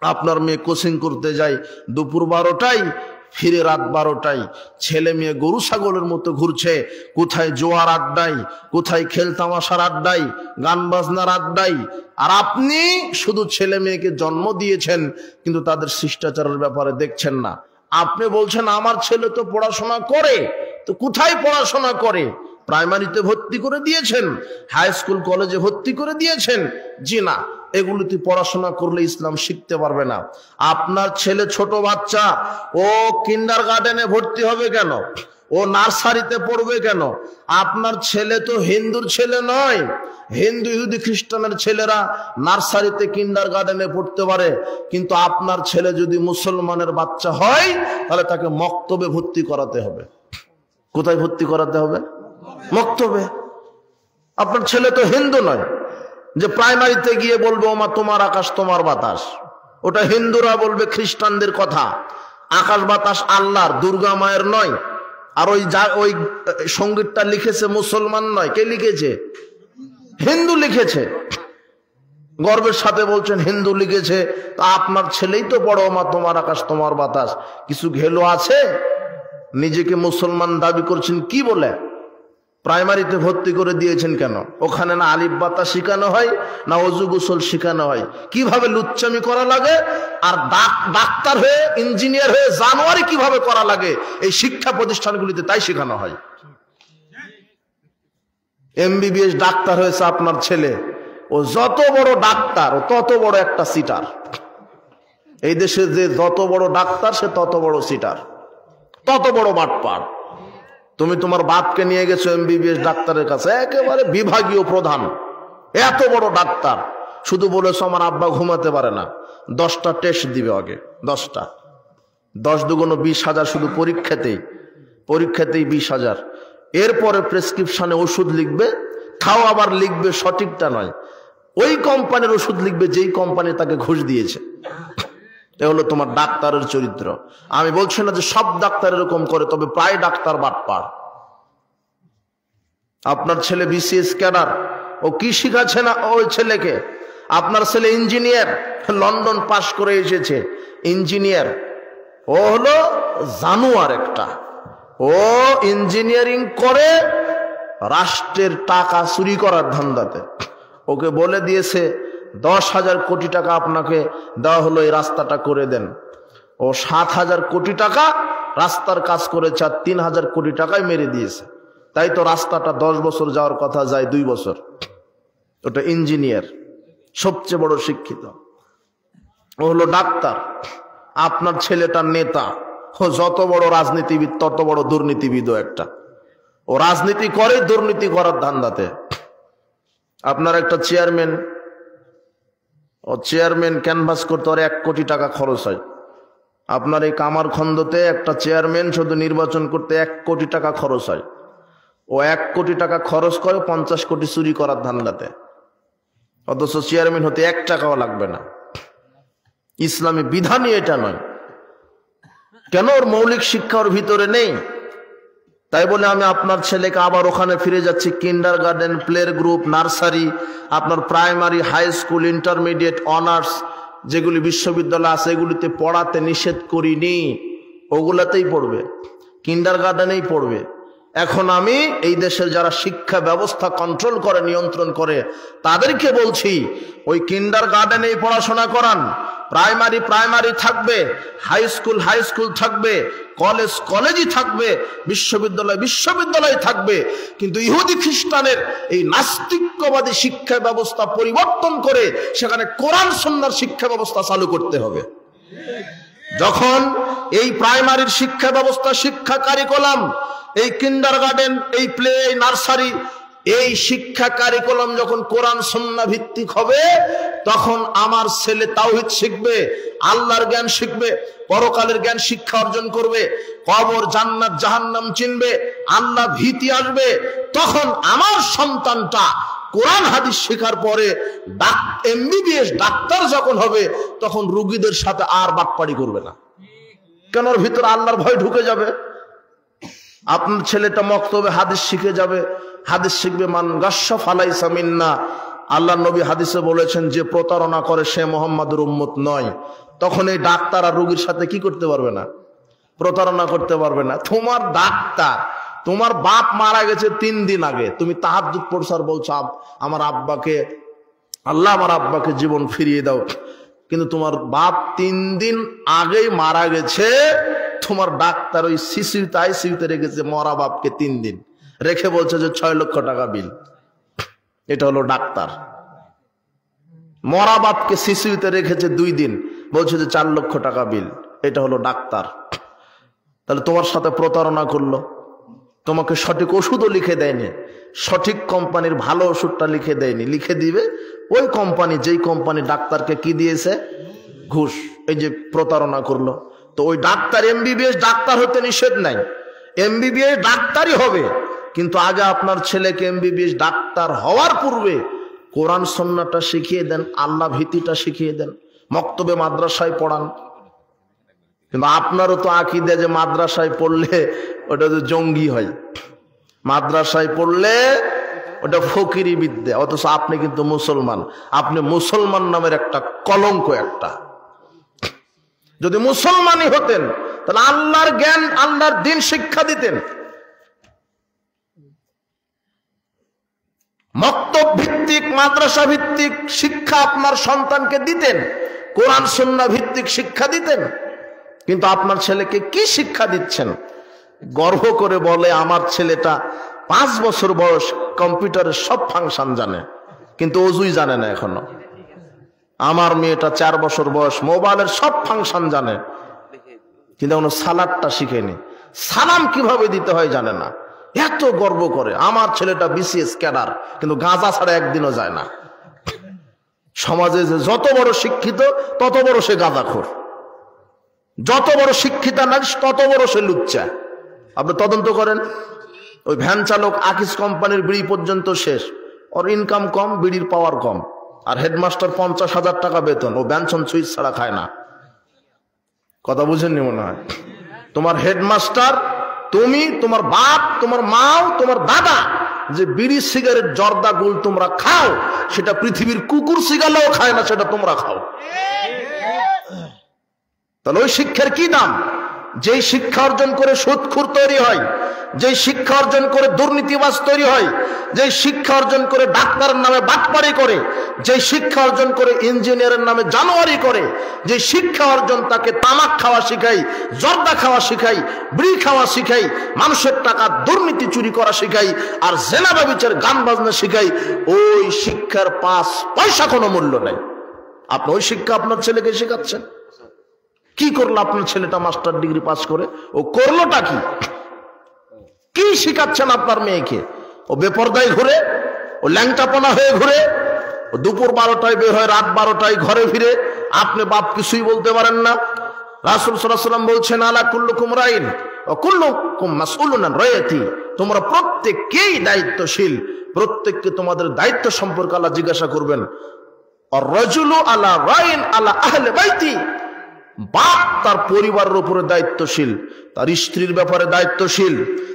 আপনার মেয়ে কোচিং করতে যায় দুপুর 12টায়, ফিরে রাত 12টায়। ছেলে মেয়ে গরু ছাগলের মতো ঘুরছে, কোথায় জোয়ার আড্ডায়, কোথায় খেলতামাশার আড্ডায়, গান বাজনার আড্ডায়। আর আপনি শুধু ছেলে মেয়েকে জন্ম দিয়েছেন কিন্তু তাদের শিষ্টাচারের ব্যাপারে দেখছেন না। আপনি বলছেন আমার ছেলে তো পড়াশোনা করে, তো কোথায় পড়াশোনা করে? প্রাইমারিতে ভর্তি করে দিয়েছেন, হাই স্কুল কলেজে ভর্তি করে দিয়েছেন? জি না, এগুলোতে পড়াশোনা করলে ইসলাম শিখতে পারবে না। আপনার ছেলে ছোট বাচ্চা, ও কিন্ডারগার্টেনে ভর্তি হবে কেন? ও নার্সারিতে পড়বে কেন? আপনার ছেলে তো হিন্দুর ছেলে নয়। হিন্দু ইহুদি খ্রিস্টানের ছেলেরা নার্সারিতে কিন্ডারগার্টেনে পড়তে পারে, কিন্তু আপনার ছেলে যদি মুসলমানের বাচ্চা হয় তাহলে তাকে মক্তবে ভর্তি করাতে হবে। কোথায় ভর্তি করাতে হবে? মক্তবে। আপনার ছেলে তো হিন্দু নয় যে প্রাইমারিতে গিয়ে বলবে ওমা তোমার আকাশ তোমার বাতাস। ওটা হিন্দুরা বলবে খ্রিস্টানদের কথা। আকাশ বাতাস আল্লাহর, দুর্গা মায়ের নয়। আর ওই সঙ্গীতটা লিখেছে মুসলমান নয়, কে লিখেছে? হিন্দু লিখেছে। গর্বের সাথে বলছেন হিন্দু লিখেছে। তা আপনার ছেলেই তো বড় ওমা তোমার আকাশ তোমার বাতাস। কিছু ঘেলো আছে? নিজেকে মুসলমান দাবি করছেন কি বলে? প্রাইমারিতে ভর্তি করে দিয়েছেন কেন? ওখানে না আলিফ বাতা শেখানো হয়, না অজু গোসল শেখানো হয়, কিভাবে লুচ্চামি করা লাগে, আর ডাক্তার হয়ে ইঞ্জিনিয়ার হয়ে জানোয়ারি কিভাবে করা লাগে এই শিক্ষা প্রতিষ্ঠানগুলিতে তাই শেখানো হয়। MBBS ডাক্তার হয়েছে আপনার ছেলে, ও যত বড় ডাক্তার ও তত বড় একটা সিটার। এই দেশে যে যত বড় ডাক্তার সে তত বড় সিটার, তত বড় বাটপার। তুমি তোমার বাপকে নিয়ে গেছো এমবিবিএস ডাক্তারের কাছে, একেবারে বিভাগীয় প্রধান, এত বড় ডাক্তার, শুধু বলেছো আমার আব্বা ঘুমাতে পারে না, 10টা টেস্ট দিবে আগে, 10টা, 10 দুগুণ 20,000 শুধু পরীক্ষাতেই 20,000। এরপরে প্রেসক্রিপশনে ওষুধ লিখবে, খাও আবার লিখবে সঠিকটা নয়, ওই কোম্পানির ওষুধ লিখবে যেই কোম্পানি তাকে ঘুষ দিয়েছে। এ হলো তোমার ডাক্তারের চরিত্র। আমি বলছি না যে সব ডাক্তার এরকম করে, তবে প্রায় ডাক্তার বাটপার। আপনার ছেলে বিসিএস ক্যাডার, ও কি শিখাচ্ছে না ওই ছেলেকে? আপনার ছেলে ইঞ্জিনিয়ার, লন্ডন পাশ করে এসেছে, ইঞ্জিনিয়ার। ও হলো জানোয়ার একটা, ও ইঞ্জিনিয়ারিং করে রাষ্ট্রের টাকা চুরি করার ধান্দাতে। ওকে বলে দিয়েছে 10,000 কোটি টাকা আপনাকে দেওয়া হলো, এই রাস্তাটা করে দেন। ও 7,000 কোটি টাকা রাস্তার কাজ করেছে, আর 3,000 কোটি টাকাই মেরে দিয়েছে। তাই তো রাস্তাটা 10 বছর যাওয়ার কথা যায় 2 বছর। ওটা ইঞ্জিনিয়ার, সবচেয়ে বড় শিক্ষিত। ও হলো ডাক্তার। আপনার ছেলেটা নেতা, ও যত বড় রাজনীতিবিদ তত বড় দুর্নীতিবিদও একটা। ও রাজনীতি করে দুর্নীতি করার ধান্দাতে। আপনার একটা চেয়ারম্যান, ও চেয়ারম্যান ক্যানভাস করতে ওর 1 কোটি টাকা খরচ হয়। আপনার এই কামারখন্দতে একটা চেয়ারম্যান শুধু নির্বাচন করতে 1 কোটি টাকা খরচ হয়। ও 1 কোটি টাকা খরচ করে 50 কোটি চুরি করার ধান্দাতে, অথচ চেয়ারম্যান হতে 1 টাকাও লাগবে না। ইসলামী বিধানই এটা নয়। কেন? ওর মৌলিক শিক্ষা ওর ভিতরে নেই। তাই বলে আমি আপনার ছেলেকে আবার ওখানে ফিরে যাচ্ছি, kindergarten, play group, nursery, আপনার primary, high school, intermediate, honours যেগুলি বিশ্ববিদ্যালয় আছে এগুলিতে পড়াতে নিষেধ করিনি, ওগুলাতেই পড়বে, কিন্ডার গার্ডেনেই পড়বে। এখন আমি এই দেশের যারা শিক্ষা ব্যবস্থা কন্ট্রোল করে, নিয়ন্ত্রণ করে, তাদেরকে বলছি ওই কিন্ডার গার্ডেনেই পড়াশোনা করান। প্রাইমারি প্রাইমারি থাকবে, হাই স্কুল থাকবে, কলেজই থাকবে, বিশ্ববিদ্যালয় থাকবে। কিন্তু ইহুদি খ্রিস্টানের এই নাস্তিক্যবাদী শিক্ষা ব্যবস্থা পরিবর্তন করে সেখানে কোরআন সুন্নাহর শিক্ষা ব্যবস্থা চালু করতে হবে। যখন এই প্রাইমারির শিক্ষা ব্যবস্থা, শিক্ষা কারিকুলাম, এই কিন্ডার গার্ডেন, এই প্লে, এই নার্সারি, এই শিক্ষা কারিকুলাম যখন কোরআন সুন্নাহ ভিত্তিক হবে, তখন আমার ছেলে তাওহীদ শিখবে, আল্লাহর জ্ঞান শিখবে, পরকালের জ্ঞান শিক্ষা অর্জন করবে, কবর, জান্নাত, জাহান্নাম চিনবে, আল্লাহ ভীতি আসবে। তখন আমার সন্তানটা কোরআন হাদিস শেখার পরে এমবিবিএস ডাক্তার যখন হবে, তখন রোগীদের সাথে আর বাটপাড়ি করবে না। কেন? ওর ভিতরে আল্লাহর ভয় ঢুকে যাবে। আপনার ছেলেটা মক্তবে হাদিস শিখে যাবে, হাদিস শিখবে, মান গাস্যা ফালাইসা মিন্না। আল্লাহ নবী হাদিসে বলেছেন যে প্রতারণা করে সে মুহাম্মাদের উম্মত নয়। তখন এই ডাক্তার আর রোগীর সাথে কি করতে পারবে না? প্রতারণা করতে পারবে না। তোমার ডাক্তার, তোমার বাপ মারা গেছে 3 দিন আগে, তুমি তাহাজ্জুদ পড়ছো আর বলছো আমার আব্বাকে, আল্লাহ আমার আব্বাকে জীবন ফিরিয়ে দাও। কিন্তু তোমার বাপ 3 দিন আগেই মারা গেছে, তোমার ডাক্তার ওই আইসিইউতে রেখেছে মরা বাপকে 3 দিন রেখে বলছে যে 6 লক্ষ টাকা বিল। এটা হলো ডাক্তার। মরা বাপকে সিসিউতে রেখেছে 2 দিন, বলছে যে 4 লক্ষ টাকা বিল। এটা হলো ডাক্তার। তাহলে তোমার সাথে প্রতারণা করলো, তোমাকে সঠিক ওষুধও লিখে দেয়নি, সঠিক কোম্পানির ভালো ওষুধটা লিখে দেয়নি, লিখে দিবে ওই কোম্পানি যেই কোম্পানি ডাক্তারকে কি দিয়েছে? ঘুষ। এই যে প্রতারণা করলো। তো ওই ডাক্তার এমবিবিএস ডাক্তার হতে নিষেধ নাই, এমবিবিএস ডাক্তারই হবে। কিন্তু আগে আপনার ছেলেকে এমবিবিএস ডাক্তার হওয়ার পূর্বে কোরআন সুন্নাহটা শিখিয়ে দেন, আল্লাহ ভীতিটা শিখিয়ে দেন, মক্তবে মাদ্রাসায় পড়ান। কিন্তু আপনারও তো আকীদা যে মাদ্রাসায় পড়লে ওটা তো জঙ্গি হয়, মাদ্রাসায় পড়লে ওটা ফকিরি বিদ্যা, অথচ আপনি কিন্তু মুসলমান। আপনি মুসলমান নামের একটা কলঙ্ক একটা। যদি মুসলমানই হতেন তাহলে আল্লাহর জ্ঞান, আল্লাহর দ্বীন শিক্ষা দিতেন, মক্তব ভিত্তিক, মাদ্রাসা ভিত্তিক শিক্ষা আপনার সন্তানকে দিতেন, কোরআন সুন্নাহ ভিত্তিক শিক্ষা দিতেন। কিন্তু আপনার ছেলেকে কি শিক্ষা দিচ্ছেন? গর্ব করে বলে আমার ছেলেটা 5 বছর বয়স, কম্পিউটারের সব ফাংশন জানে। কিন্তু অজুই জানে না এখনো। আমার মেয়েটা 4 বছর বয়স, মোবাইলের সব ফাংশন জানে, কিন্তু এখনো সালাদটা শিখেনি, সালাম কিভাবে দিতে হয় জানে না। এত গর্ব করে আমার ছেলেটা বিসিএস ক্যাডার, কিন্তু গাঁজা ছাড়া একদিনও যায় না। সমাজে যে যত বড় শিক্ষিত তত বড় সে গাঁজাখোর, যত বড় শিক্ষিতা না তত বড় সে লুচ্চা। আপনি তদন্ত করেন, ওই ভ্যান চালক আকিস কোম্পানির বিড়ি পর্যন্ত শেষ, ওর ইনকাম কম, বিড়ির পাওয়ার কম। আর হেডমাস্টার 50,000 টাকা বেতন, ও ব্যানসন সুইচ ছাড়া খায় না। কথা বুঝেননি মনে হয়? তোমার হেডমাস্টার, তুমি, তোমার বাপ, তোমার মাও, তোমার দাদা যে বিড়ি সিগারেট জর্দা গুল তোমরা খাও, সেটা পৃথিবীর কুকুর সিগালেও খায় না, সেটা তোমরা খাও। তাহলে ওই শিক্ষার কি দাম? যেই শিক্ষা অর্জন করে সুদখোর তৈরি হয়, যেই শিক্ষা অর্জন করে দুর্নীতিবাজ তৈরি হয়, যেই শিক্ষা অর্জন করে ডাক্তারের নামে বাটপারি করে, যেই শিক্ষা অর্জন করে ইঞ্জিনিয়ারের নামে জানোয়ারি করে, যে শিক্ষা অর্জন তাকে তামাক খাওয়া শিখাই, জর্দা খাওয়া শিখাই, বিড়ি খাওয়া শিখাই, মানুষের টাকা দুর্নীতি চুরি করা শিখাই, আর জেনা ব্যভিচার গান বাজনা শিখাই, ওই শিক্ষার 5 পয়সা কোনো মূল্য নাই। আপনি ওই শিক্ষা আপনার ছেলেকে শেখাচ্ছেন? কি করলো আপনার ছেলেটা মাস্টার ডিগ্রি পাস করে? ও করলোটা কি? কি শিখাচ্ছেন আপনার মেয়েকে? ও বেপরদায় ঘুরে, ও ল্যাংটাপনা হয়ে ঘুরে, ও দুপুর 12টায় বের হয়, রাত 12টায় ঘরে ফিরে। আপনি বাপ কিছুই বলতে পারেন না। রাসূল সাল্লাল্লাহু আলাইহি ওয়াসাল্লাম বলছেন, আলা কুল্লুকুম রাইন ওয়া কুল্লুকুম মাসউলুন আন রাইয়াতি, তোমরা প্রত্যেককেই দায়িত্বশীল, প্রত্যেককে তোমাদের দায়িত্ব সম্পর্কে আল্লাহ জিজ্ঞাসা করবেন। আর রাজুলু আলা রাইন আলা আহলি বাইতি, বাপ তার পরিবারের উপরে দায়িত্বশীল, তার স্ত্রীর ব্যাপারে দায়িত্বশীল,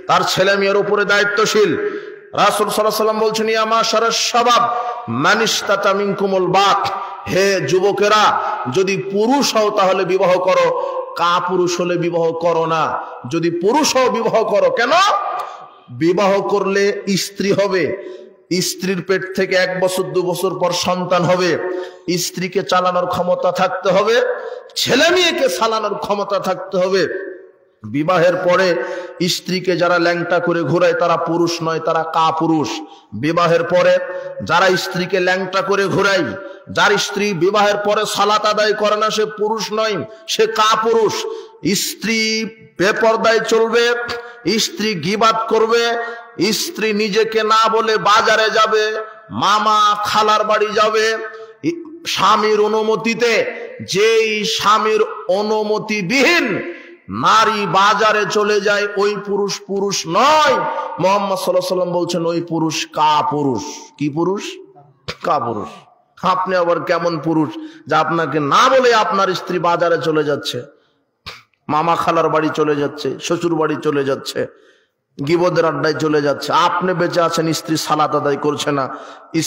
তার ছেলে মেয়ের উপরে দায়িত্বশীল। রাসূল সাল্লাল্লাহু আলাইহি ওয়াসাল্লাম বলছেন, ইয়া মাশারাশ শাবাব মান ইসতাতা মিনকুমুল বাত, হে যুবকেরা, যদি পুরুষ হও তাহলে বিবাহ করো, কাপুরুষ হলে বিবাহ করো না। যদি পুরুষ হও বিবাহ করো, কেন? বিবাহ করলে স্ত্রী হবে, স্ত্রীর পেট থেকে 1 বছর 2 বছর পর সন্তান হবে, স্ত্রীকে চালানোর ক্ষমতা থাকতে হবে, ছেলে মেয়েকে চালানোর ক্ষমতা থাকতে হবে। বিবাহের পরে স্ত্রীকে যারা ল্যাংটা করে ঘোরায় তারা পুরুষ নয়, তারা কাপুরুষ। বিবাহের পরে যারা স্ত্রীকে ল্যাংটা করে ঘোরায়, যার স্ত্রী বিবাহের পরে সালাত আদায় করে না, সে পুরুষ নয়, সে কাপুরুষ। স্ত্রী বেপরদায় চলবে, স্ত্রী গীবাত করবে, স্ত্রী নিজেকে না বলে বাজারে যাবে, মামা খালার বাড়ি যাবে স্বামীর অনুমতিতে। যেই স্বামীর অনুমতিবিহীন নারী বাজারে চলে যায়, ওই পুরুষ পুরুষ নয়। মুহাম্মদ সাল্লাল্লাহু আলাইহি ওয়াসাল্লাম বলছেন, ওই পুরুষ কাপুরুষ। কি পুরুষ? কাপুরুষ। আপনি আবার কেমন পুরুষ যে আপনাকে না বলে আপনার স্ত্রী বাজারে চলে যাচ্ছে, মামা খালার বাড়ি চলে যাচ্ছে, শ্বশুর বাড়ি চলে যাচ্ছে, গিবদের আড্ডায় চলে যাচ্ছে, আপনি বেঁচে আছেন, স্ত্রী সালাত আদায় করছে না।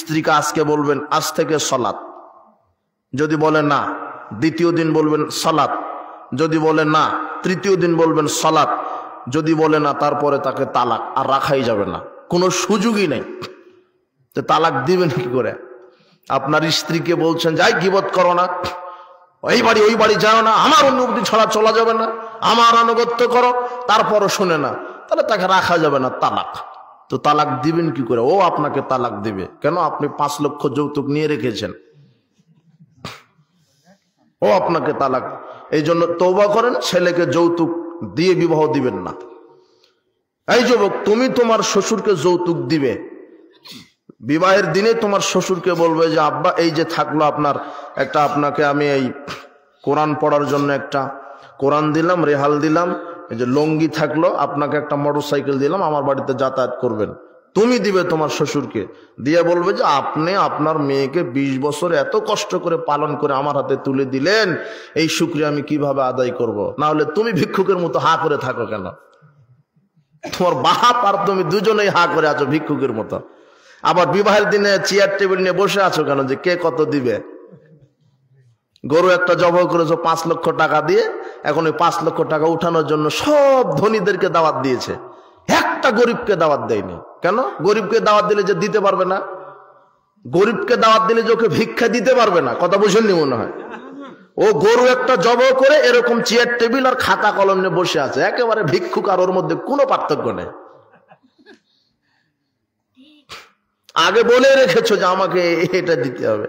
স্ত্রীকে আজকে বলবেন আজ থেকে সালাত, যদি বলে না দ্বিতীয় দিন বলবেন সালাত, যদি বলে না তৃতীয় দিন বলবেন সালাত, যদি বলে না তারপরে তাকে তালাক, আর রাখাই যাবে না, কোনো সুযোগই নেই। তো তালাক দিবেন কি করে? আপনার স্ত্রীকে বলছেন যাই গিবত করো না, ওই বাড়ি ওই বাড়ি যাও না, আমার অনুমতি ছাড়া চলা যাবে না, আমার আনুগত্য করো, তারপরও শুনে না, তাহলে তাকে রাখা যাবে না, তালাক। তো তালাক দিবেন কি করে? ও আপনাকে তালাক দিবে কেন? আপনি 5 লক্ষ যৌতুক নিয়ে রেখেছেন, ও আপনাকে তালাক। এই জন্য তওবা করেন, ছেলেকে যৌতুক দিয়ে বিবাহ দিবেন না। এই যুবক, তুমি তোমার শ্বশুরকে যৌতুক দিবে, বিবাহের দিনে তোমার শ্বশুরকে বলবে যে আব্বা এই যে থাকলো আপনার একটা, আপনাকে আমি এই কোরআন পড়ার জন্য একটা কোরআন দিলাম, রেহাল দিলাম, এই যে লঙ্গি থাকলো, আপনাকে একটা মোটরসাইকেল দিলাম, আমার বাড়িতে যাতায়াত করবেন। তুমি দিবে তোমার শ্বশুরকে, দিয়ে বলবে যে আপনি আপনার মেয়েকে 20 বছর এত কষ্ট করে পালন করে আমার হাতে তুলে দিলেন, এই শুকরিয়া আমি কিভাবে আদায় করব? না হলে তুমি ভিক্ষুকের মতো হা করে থাকো কেন? তোমার বাপ আর তুমি দুজনেই হা করে আছো ভিক্ষুকের মতো। আবার বিবাহের দিনে চেয়ার টেবিল নিয়ে বসে আছো কেন, যে কে কত দিবে? গরু একটা জবাই করেছো 5 লক্ষ টাকা দিয়ে, এখন ওই 5 লক্ষ টাকা উঠানোর জন্য সব ধনীদেরকে দাওয়াত দিয়েছে, একটা গরিবকে দাওয়াত দেয়নি। কেন? গরিবকে দাওয়াত দিলে যে দিতে পারবে না, গরিবকে দাওয়াত দিলে যে ওকে ভিক্ষা দিতে পারবে না। কথা বুঝেননি মনে হয়? ও গরু একটা জবাই করে এরকম চেয়ার টেবিল আর খাতা কলম নিয়ে বসে আছে, একেবারে ভিক্ষুক আর ওর মধ্যে কোনো পার্থক্য নেই। আগে বলে রেখেছো যে আমাকে এটা দিতে হবে।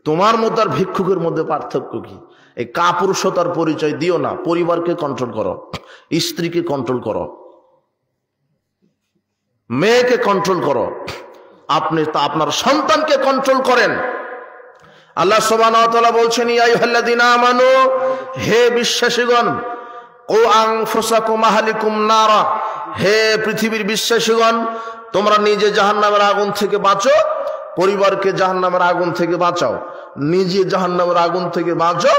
তোমার মতো আর ভিক্ষুকের মধ্যে পার্থক্য কি? এই কাপুরুষতার পরিচয় দিও না। পরিবারকে কন্ট্রোল করো, স্ত্রীকে কন্ট্রোল করো, মেয়েকে কন্ট্রোল করো, আপনি তা আপনার সন্তানকে কন্ট্রোল করেন। আল্লাহ সুবহানাহু ওয়া তাআলা বলছেন, ইয়া আইয়ুহাল্লাযীনা আমানু, হে বিশ্বাসীগণ, ও আনফুসাকুম আহলিকুম নারা, হে পৃথিবীর বিশ্বাসীগণ, তোমরা নিজে জাহান্নামের আগুন থেকে বাঁচো, পরিবারকে জাহান্নামের আগুন থেকে বাঁচাও। নিজে জাহান্নামের আগুন থেকে বাঁচো,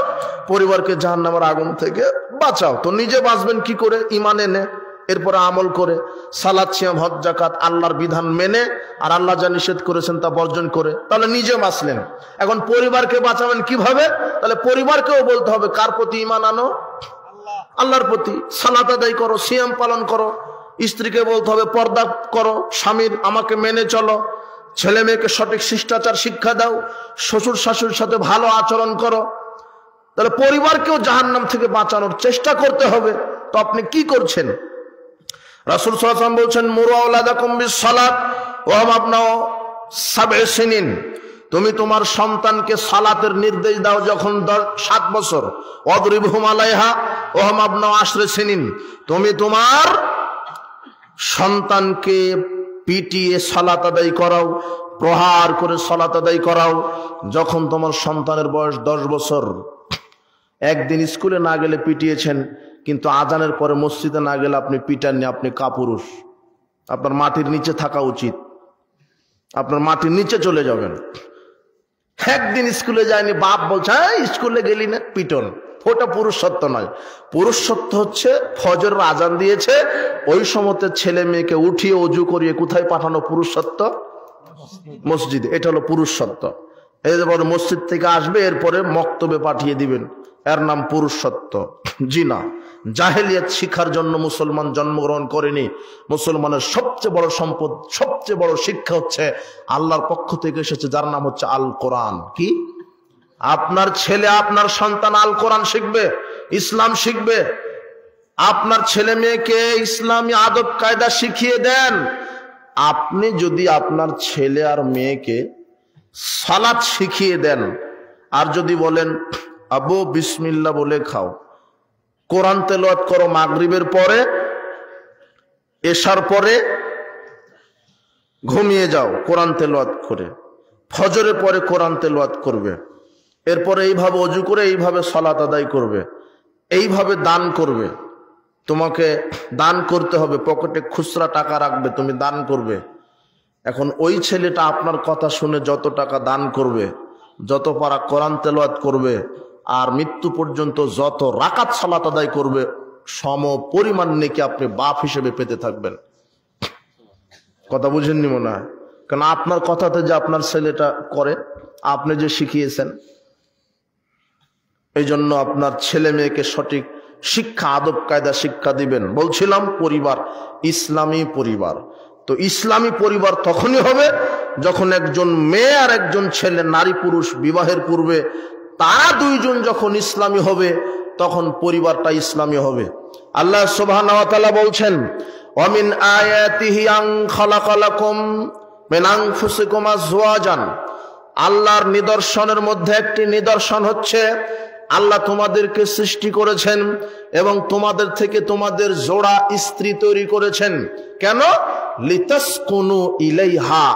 পরিবারকে জাহান্নামের আগুন থেকে বাঁচাও। তো নিজে বাঁচবেন কি করে? ঈমান এনে, এরপরে আমল করে, সালাত সিয়াম হজ যাকাত আল্লাহর বিধান মেনে, আর আল্লাহ যা নিষেধ করেছেন তা বর্জন করে, তাহলে নিজে বাঁচলেন। এখন পরিবারকে বাঁচাবেন কিভাবে? তাহলে পরিবারকেও বলতে হবে কার প্রতি ঈমান আনো? আল্লাহর প্রতি। সালাত আদায় করো, সিয়াম পালন করো। স্ত্রীকে বলতে হবে পর্দা করো, স্বামীর আমাকে মেনে চলো। ছেলে মেয়েকে সঠিক শিষ্টাচার শিক্ষা দাও, শ্বশুর শাশুড়ির সাথে ভালো আচরণ করো। তাহলে পরিবারকেও জাহান্নাম থেকে বাঁচানোর চেষ্টা করতে হবে। তো আপনি কি করছেন? রাসূল সাল্লাল্লাহু আলাইহি ওয়াসাল্লাম বলছেন, মুরু আওলাদাকুম বিস-সালাত ওয়া হুম আবনাউ সাব'i সিনিন। তুমি তোমার সন্তানকে সালাতের নির্দেশ দাও যখন 7 বছর। ওয়াদরিবহুম আলাইহা ওয়া হুম আবনাউ 10 সিনিন। তুমি তোমার সন্তানকে পিটিয়ে সালাত আদায় করাও, প্রহার করে সালাত আদায় করাও যখন তোমার সন্তানের বয়স 10 বছর। একদিন স্কুলে না গেলে পিটিয়েছেন, কিন্তু আজানের পরে মসজিদে না গেলে আপনি পিটাননি, আপনি কাপুরুষ। আপনার মাটির নিচে থাকা উচিত, আপনার মাটির নিচে চলে যাবেন। একদিন স্কুলে যায়নি, বাপ বলছে স্কুলে গেলি না, পিটন। ওটা পুরুষত্ব নয়। পুরুষত্ব হচ্ছে ফজরের আজান দিয়েছে, ওই সময়তে ছেলে মেয়েকে উঠিয়ে অজু করিয়ে কোথায় পাঠানো? পুরুষত্ব মসজিদে। এটা হলো পুরুষত্ব। এরপরে মসজিদ থেকে আসবে, এরপরে মক্তবে পাঠিয়ে দিবেন, এর নাম পুরুষত্ব। জি না, জাহেলিয়াত শিক্ষার জন্য মুসলমান জন্মগ্রহণ করেনি। মুসলমানের সবচেয়ে বড় সম্পদ, সবচেয়ে বড় শিক্ষা হচ্ছে আল্লাহর পক্ষ থেকে এসেছে, যার নাম হচ্ছে আল কোরআন। কি? আপনার ছেলে, আপনার সন্তান আল কোরআন শিখবে, ইসলাম শিখবে। আপনার ছেলে মেয়েকে ইসলামী আদব কায়দা শিখিয়ে দেন। আপনি যদি আপনার ছেলে আর মেয়েকে সালাত শিখিয়ে দেন, আর যদি বলেন আবু বিসমিল্লাহ বলে খাও, কোরআন তেলাওয়াত করো মাগরিবের পরে, এশার পরে ঘুমিয়ে যাও কোরআন তেলাওয়াত করে, ফজরের পরে কোরআন তেলাওয়াত করবে, এরপরে এইভাবে ওযু করে এইভাবে সালাত আদায় করবে, এইভাবে দান করবে। তোমাকে দান করতে হবে, পকেটে খুচরা টাকা রাখবে, তুমি দান করবে। এখন ওই ছেলেটা আপনার কথা শুনে যত টাকা দান করবে, যত পারা কোরআন তেলাওয়াত করবে, আর মৃত্যু পর্যন্ত যত রাকাত সালাত আদায় করবে, সম পরিমাণ নেকি আপনি বাপ হিসেবে পেতে থাকবেন। কথা বুঝেননি মনে হয়? কারণ আপনার কথাতে যে আপনার ছেলেটা করে, আপনি যে শিখিয়েছেন। এই জন্য আপনার ছেলে মেয়েকে সঠিক শিক্ষা, আদব কায়দা শিক্ষা দিবেন। বলছিলাম পরিবার, ইসলামী পরিবার। তো ইসলামী পরিবার তখনই হবে যখন একজন মেয়ে আর একজন ছেলে, নারী পুরুষ বিবাহের পূর্বে তারা দুইজন যখন ইসলামী হবে, তখন পরিবারটা ইসলামী হবে। আল্লাহ সুবহানাহু ওয়া তাআলা বলছেন, ওয়া মিন আয়াতিহি আন খালাকা লাকুম মিন আনফুসিকুম আজওয়াজান। আল্লাহর নিদর্শনের মধ্যে একটি নিদর্শন হচ্ছে আল্লাহ তোমাদেরকে সৃষ্টি করেছেন এবং তোমাদের থেকে তোমাদের জোড়া স্ত্রী তৈরি করেছেন। কেন? লিতাসকুনু ইলাইহা,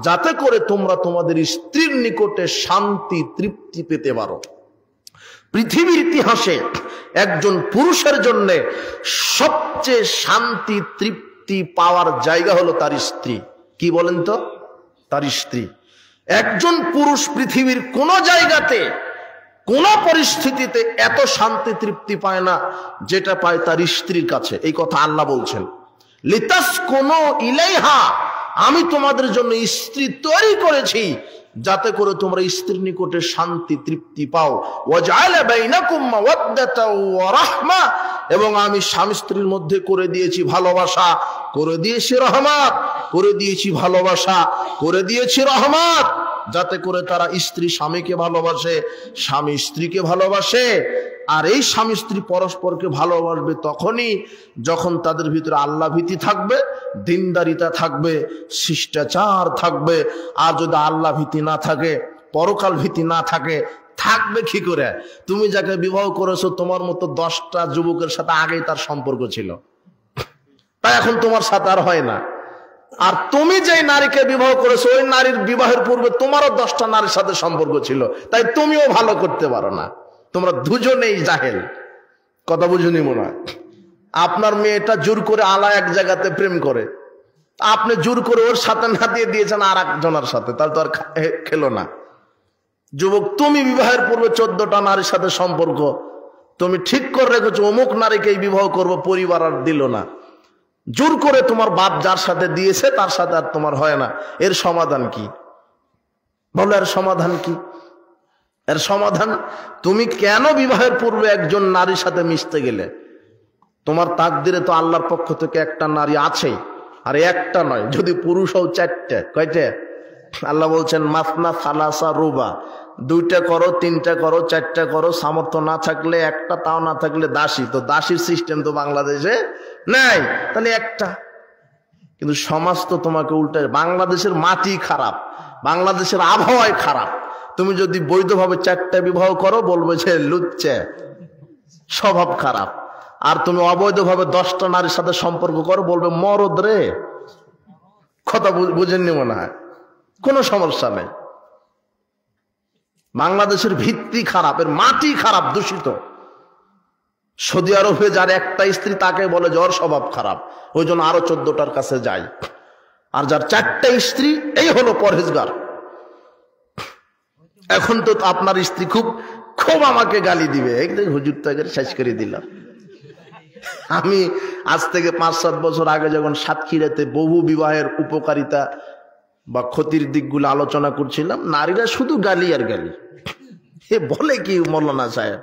যাতে করে তোমরা তোমাদের স্ত্রীর নিকটে শান্তি তৃপ্তি পেতে পারো। পৃথিবীর ইতিহাসে একজন পুরুষের জন্য সবচেয়ে শান্তি তৃপ্তি পাওয়ার জায়গা হলো তার স্ত্রী। কি বলেন তো? তার স্ত্রী। একজন পুরুষ পৃথিবীর কোন জায়গাতে, কোন পরিস্থিতিতে এত শান্তি তৃপ্তি পায় না যেটা পায় তার স্ত্রীর কাছে। এই কথা আল্লাহ বলছেন, লিতাসকুনু ইলাইহা, আমি তোমাদের জন্য স্ত্রী তৈরি করেছি যাতে করে তোমরা স্ত্রীর নিকটে শান্তি তৃপ্তি পাও। ওয়াজআলা বাইনাকুম মাওয়াদ্দাতা ওয়া রাহমা, এবং আমি স্বামী স্ত্রীর মধ্যে করে দিয়েছি ভালোবাসা, করে দিয়েছি রহমত, করে দিয়েছি ভালোবাসা, করে দিয়েছি রহমত, যাতে করে তারা স্ত্রী স্বামীকে ভালোবাসে, স্বামী স্ত্রীকে ভালোবাসে। আর এই স্বামী স্ত্রী পরস্পরকে ভালোবাসবে তখনই যখন তাদের ভিতরে আল্লাহ ভীতি থাকবে, দিনদারিতা থাকবে, শিষ্টাচার থাকবে। আর যদি আল্লাহ ভীতি না থাকে, পরকাল ভীতি না থাকে, থাকবে কি করে? তুমি যাকে বিবাহ করেছো তোমার মতো 10টা যুবকের সাথে আগেই তার সম্পর্ক ছিল, তাই এখন তোমার সাথে আর হয় না। আর তুমি যেই নারীকে বিবাহ করেছো ওই নারীর বিবাহের পূর্বে তোমারও 10টা নারীর সাথে সম্পর্ক ছিল, তাই তুমিও ভালো করতে পারো না। তোমরা দুজনেই জাহেল। কথা বুঝুনি মনে হয়? আপনার মেয়েটা জোর করে আলা এক জায়গাতে প্রেম করে, আপনি জোর করে ওর সাথে না দিয়ে দিয়েছেন আর একজনের সাথে, তার তো আর খেলো না। যুবক, তুমি বিবাহের পূর্বে 14টা নারীর সাথে সম্পর্ক, তুমি ঠিক করে রেখেছো অমুক নারীকেই বিবাহ করবো, পরিবার আর দিল না। জোর করে তোমার বাপ যার সাথে দিয়েছে তার সাথে আর তোমার হয় না। এর সমাধান কি? বলো, এর সমাধান কি? এর সমাধান, তুমি কেন বিবাহের পূর্বে একজন নারীর সাথে মিশতে গেলে? তোমার তাকদিরে তো আল্লাহর পক্ষ থেকে একটা নারী আছেই, আর একটা নয়, যদি পুরুষ হও 4টে। কয়টে? আল্লাহ বলছেন মাসনা সালাসা রুবা, 2টা করো, 3টা করো, 4টা করো, সামর্থ্য না থাকলে একটা, তাও না থাকলে দাসী। তো দাসীর সিস্টেম তো বাংলাদেশে নাই, তাহলে একটা। কিন্তু সমাজ তো তোমাকে উল্টে, বাংলাদেশের মাটি খারাপ, বাংলাদেশের আবহাওয়ায় খারাপ। তুমি যদি বৈধভাবে 4টা বিবাহ করো বলবে যে লুচ্চে, স্বভাব খারাপ। আর তুমি অবৈধভাবে 10টা নারীর সাথে সম্পর্ক করো বলবে মরদ রে। কথা বুঝেননি মনে হয়? কোনো সমস্যা নেই। বাংলাদেশের ভিত্তি খারাপ, এর মাটি খারাপ, দূষিত। সৌদি আরবে যার একটা স্ত্রী তাকে বলে জ্বর স্বভাব খারাপ, ওই জন্য আরো 14টার কাছে যায়। আর যার 4টা স্ত্রী, এই হলো পরহেজগার। এখন তো আপনার স্ত্রী খুব খুব আমাকে গালি দিবে, একদিন হুজুর তাকে শেষ করে দিলাম। আমি আজ থেকে 5-7 বছর আগে যখন সাতক্ষীরাতে বহু বিবাহের উপকারিতা বা ক্ষতির দিকগুলো আলোচনা করছিলাম, নারীরা শুধু গালি আর গালি। এ বলে কি মৌলানা সাহেব?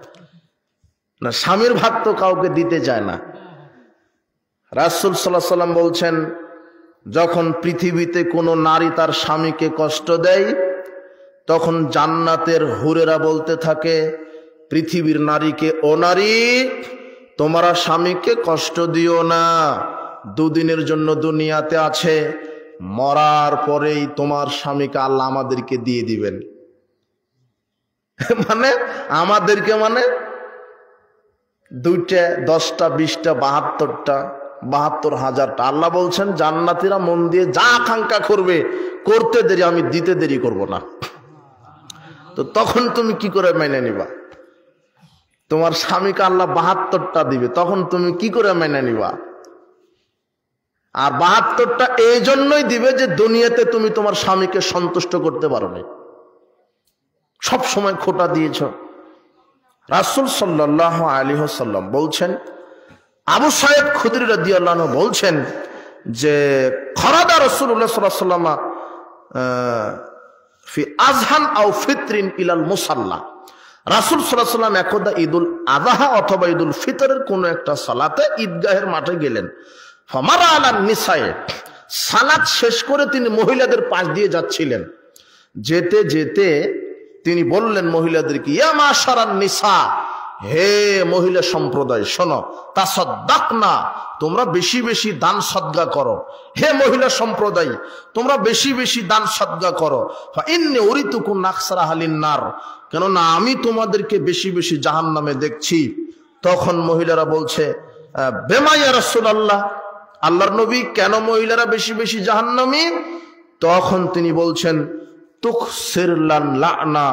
না, স্বামীর ভাগ তো কাউকে দিতে চায় না। রাসূল সাল্লাল্লাহু আলাইহি ওয়াসাল্লাম বলছেন, যখন পৃথিবীতে কোনো নারী তার স্বামীকে কষ্ট দেয়, তখন জান্নাতের হুরেরা বলতে থাকে পৃথিবীর নারীকে, ও নারী, তোমরা স্বামীকে কষ্ট দিও না, 2 দিনের জন্য দুনিয়াতে আছে, মরার পরেই তোমার স্বামীকে আল্লাহ আমাদেরকে দিয়ে দিবেন। মানে আমাদেরকে, মানে 2টা, 10টা, 20টা, 72টা, 72,000টা। আল্লাহ বলছেন জান্নাতীরা মন দিয়ে যা আকাঙ্ক্ষা করবে করতে দেরি, আমি দিতে দেরি করব না। তো তখন তুমি কি করে মেনে নিবা? তোমার স্বামীকে আল্লাহ 72টা দিবে, তখন তুমি কি করে মেনে নিবা? আর 72টা এই জন্যই দিবে যে দুনিয়াতে তুমি তোমার স্বামীকে সন্তুষ্ট করতে পারো না, সব সময় খোটা দিয়েছ। রাসূল সাল্লাল্লাহু আলাইহি ওয়াসাল্লাম বলছেন, আবু সাঈদ খুদরি রাদিয়াল্লাহু আনহু বলছেন যে খরাদা রাসূলুল্লাহ সাল্লাল্লাহু আলাইহি ওয়াসাল্লাম ফি আযহান আও ফিতরিন ইলাল মুসাল্লা। রাসূল সাল্লাল্লাহু আলাইহি ওয়াসাল্লাম একদা ঈদুল আযহা অথবা ঈদুল ফিতরের কোন একটা সালাতে ঈদগাহের মাঠে গেলেন। ফামারা আলান নিসায়ে, সালাত শেষ করে তিনি মহিলাদের পাশ দিয়ে যাচ্ছিলেন। যেতে যেতে তিনি বললেন মহিলাদেরকে, ইয়া মাশারান নিসা, হে মহিলা সম্প্রদায় শোনো, তাসাদ্দাকনা, তোমরা বেশি বেশি দান সদকা করো। হে মহিলা সম্প্রদায়, তোমরা বেশি বেশি দান সদকা করো। ফা ইন্নী উরিতুকুম আকসারা আহলিন নার, কেননা আমি তোমাদেরকে বেশি বেশি জাহান্নামে দেখছি। তখন মহিলারা বলছে, বেমা ইয়া রাসূলুল্লাহ, আল্লাহর নবী, কেন মহিলারা বেশি বেশি জাহান্নামী? তখন তিনি বলছেন, তুকসির লান লানা,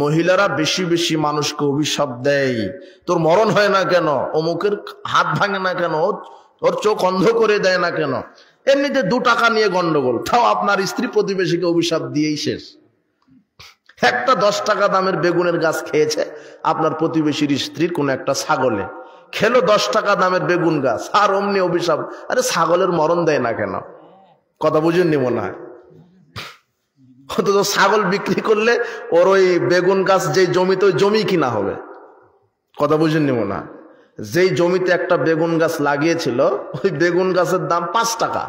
মহিলারা বেশি বেশি মানুষকে অভিশাপ দেয়। তোর মরণ হয় না কেন? অমুকের হাত ভাঙে না কেন? ওর চোখ অন্ধ করে দেয় না কেন? এমনিতে 2 টাকা নিয়ে গন্ডগোল, তাও আপনার স্ত্রী প্রতিবেশীকে অভিশাপ দিয়েই শেষ। একটা 10 টাকা দামের বেগুনের গাছ খেয়েছে আপনার প্রতিবেশীর স্ত্রীর কোন একটা ছাগলে, খেলো 10 টাকা দামের বেগুন গাছ, আর অমনি অভিশাপ। আরে ছাগলের মরণ দেয় না কেন? কথা বুঝেননি মনে হয়? অথচ ছাগল বিক্রি করলে ওর ওই বেগুন গাছ যে জমিতে, ওই জমি কিনা হবে। কথা বুঝেননি মনে হয়? যেই জমিতে একটা বেগুন গাছ লাগিয়েছিল ওই বেগুন গাছের দাম 5 টাকা।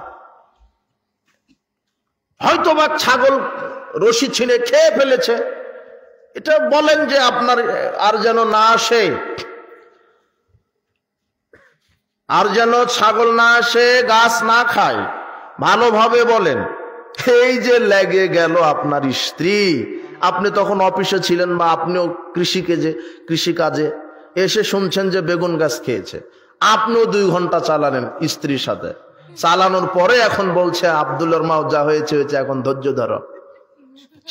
হয়তো বা ছাগল রশি ছিঁড়ে খেয়ে ফেলেছে, এটা বলেন যে আপনার আর যেন না আসে। আর যেন ছাগল না আসে, গাছ না খায়। ভালোভাবে বলেন। এই যে লেগে গেল আপনার স্ত্রী, আপনি তখন অফিসে ছিলেন বা আপনিও কৃষিকাজে এসে শুনছেন যে বেগুন গাছ খেয়েছে, আপনিও 2 ঘন্টা চালালেন স্ত্রীর সাথে। চালানোর পরে এখন বলছে আব্দুল্লার মাও যা হয়েছে হয়েছে, এখন ধৈর্য ধরো।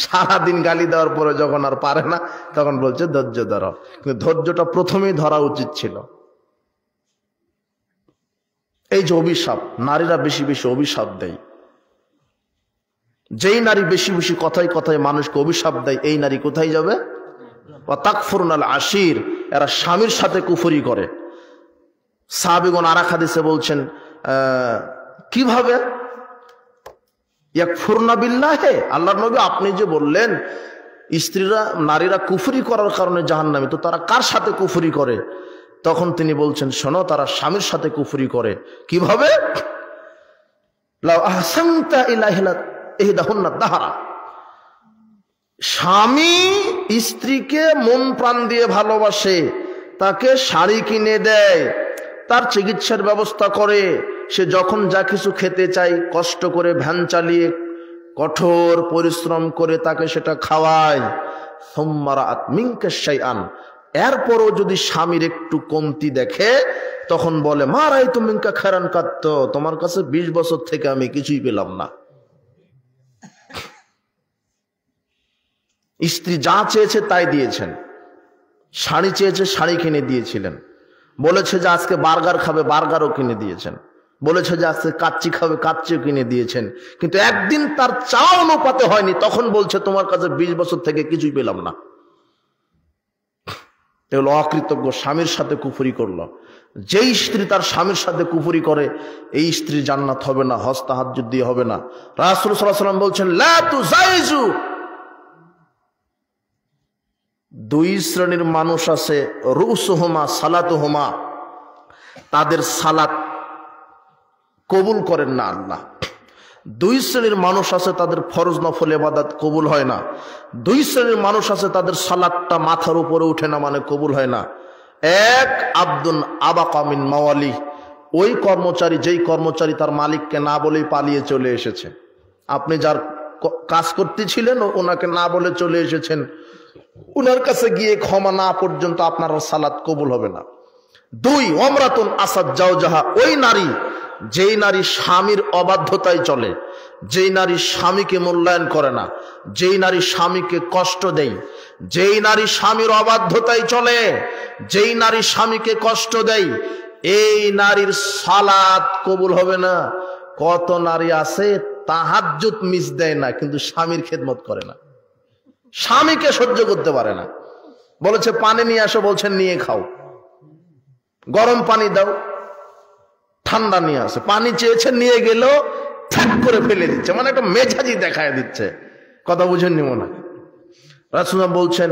সারাদিন গালি দেওয়ার পরে যখন আর পারে না তখন বলছে ধৈর্য ধরো। কিন্তু ধৈর্যটা প্রথমেই ধরা উচিত ছিল। এই যে অভিশাপ, নারীরা বেশি বেশি অভিশাপ দেয়। যেই নারী বেশি বেশি কথায় কথায় মানুষকে অভিশাপ দেয়, এই নারী কোথায় যাবে? ওয়া তাকফুরুনাল আশির, এরা স্বামীর সাথে কুফরি করে। সাহাবীগণ আরেক হাদিসে বলছেন কিভাবে? ইয়াকফুরনা বিল্লাহে, আল্লাহর নবী আপনি যে বললেন নারীরা কুফরি করার কারণে জাহান্নামী, তো তারা কার সাথে কুফরি করে? তখন তিনি বলছেন শোনো, তারা স্বামীর সাথে কুফরি করে। কিভাবে? লাউ আহসানতা ইলাইহা ইহদাহুন্না দাহরা, স্বামী স্ত্রীকে মন প্রাণ দিয়ে ভালোবাসে, তাকে শাড়ি কিনে দেয়, তার চিকিৎসার ব্যবস্থা করে, সে যখন যা কিছু খেতে চায় কষ্ট করে ভ্যান চালিয়ে কঠোর পরিশ্রম করে তাকে সেটা খাওয়ায়। সুম্মা রাআত মিনকা শাইআন, এরপরও যদি স্বামীর একটু কমতি দেখে তখন বলে মা রাআইতু মিনকা খায়রান কাত্ত, তোমার কাছে 20 বছর থেকে আমি কিছুই পেলাম না। স্ত্রী যা চেয়েছে তাই দিয়েছেন, শাড়ি চেয়েছে শাড়ি কিনে দিয়েছিলেন, বলেছে যে আজকে বার্গার খাবে বার্গারও কিনে দিয়েছেন, বলেছে যে আজকে কাচ্চি খাবে কাচ্চিও কিনে দিয়েছেন। কিন্তু একদিন তার চাওয়া অনুপাতে হয়নি, তখন বলছে তোমার কাছে 20 বছর থেকে কিছুই পেলাম না। এগুলো অকৃতজ্ঞ, স্বামীর সাথে কুফরি করলো। যেই স্ত্রী তার স্বামীর সাথে কুফরি করে এই স্ত্রীর জান্নাত হবে না, হজ তাহাজ্জুদ দিয়ে হবে না। রাসূল সাল্লাল্লাহু আলাইহি ওয়াসাল্লাম বলছেন লা তুজাইজু, 2 শ্রেণীর মানুষ আছে, রুসুহুমা সালাতুহুমা, তাদের সালাত কবুল করেন না আল্লাহ। 2 শ্রেণীর মানুষ আছে, তাদের ফরজ নফল ইবাদত কবুল হয় না। 2 শ্রেণীর মানুষ আছে, তাদের সালাতটা মাথার উপরে উঠে না, মানে কবুল হয় না। এক আব্দুন আবাকা মিন মাওয়ালি, ওই কর্মচারী যেই কর্মচারী তার মালিককে না বলেই পালিয়ে চলে এসেছে। আপনি যার কাজ করতেছিলেন ওনাকে না বলে চলে এসেছেন, উনার কাছে গিয়ে ক্ষমা না পর্যন্ত আপনার সালাত কবুল হবে না। 2 ওমরাতুন আসাদ জাওজাহা, ওই নারী যেই নারী স্বামীর অবাধ্যতায় চলে, যেই নারী স্বামীকে মূল্যায়ন করে না, যেই নারী স্বামীকে কষ্ট দেয়, যেই নারী স্বামীর অবাধ্যতায় চলে, যেই নারী স্বামীকে কষ্ট দেয়, এই নারীর সালাত কবুল হবে না। কত নারী আছে তাহাজ্জুদ মিস দেয় না কিন্তু স্বামীর খেদমত করে না, স্বামীকে সহ্য করতে পারে না। বলেছে পানি নিয়ে আসো, বলছেন নিয়ে খাও, গরম পানি দাও, ঠান্ডা নিয়ে আসে, পানি চেয়েছে নিয়ে গেল ঠ্যাক করে ফেলে দিচ্ছে, মানে একটা মেজাজি দেখায় দিচ্ছে। কথা বুঝেননি মনে হয়? রাসূলুল্লাহ বলছেন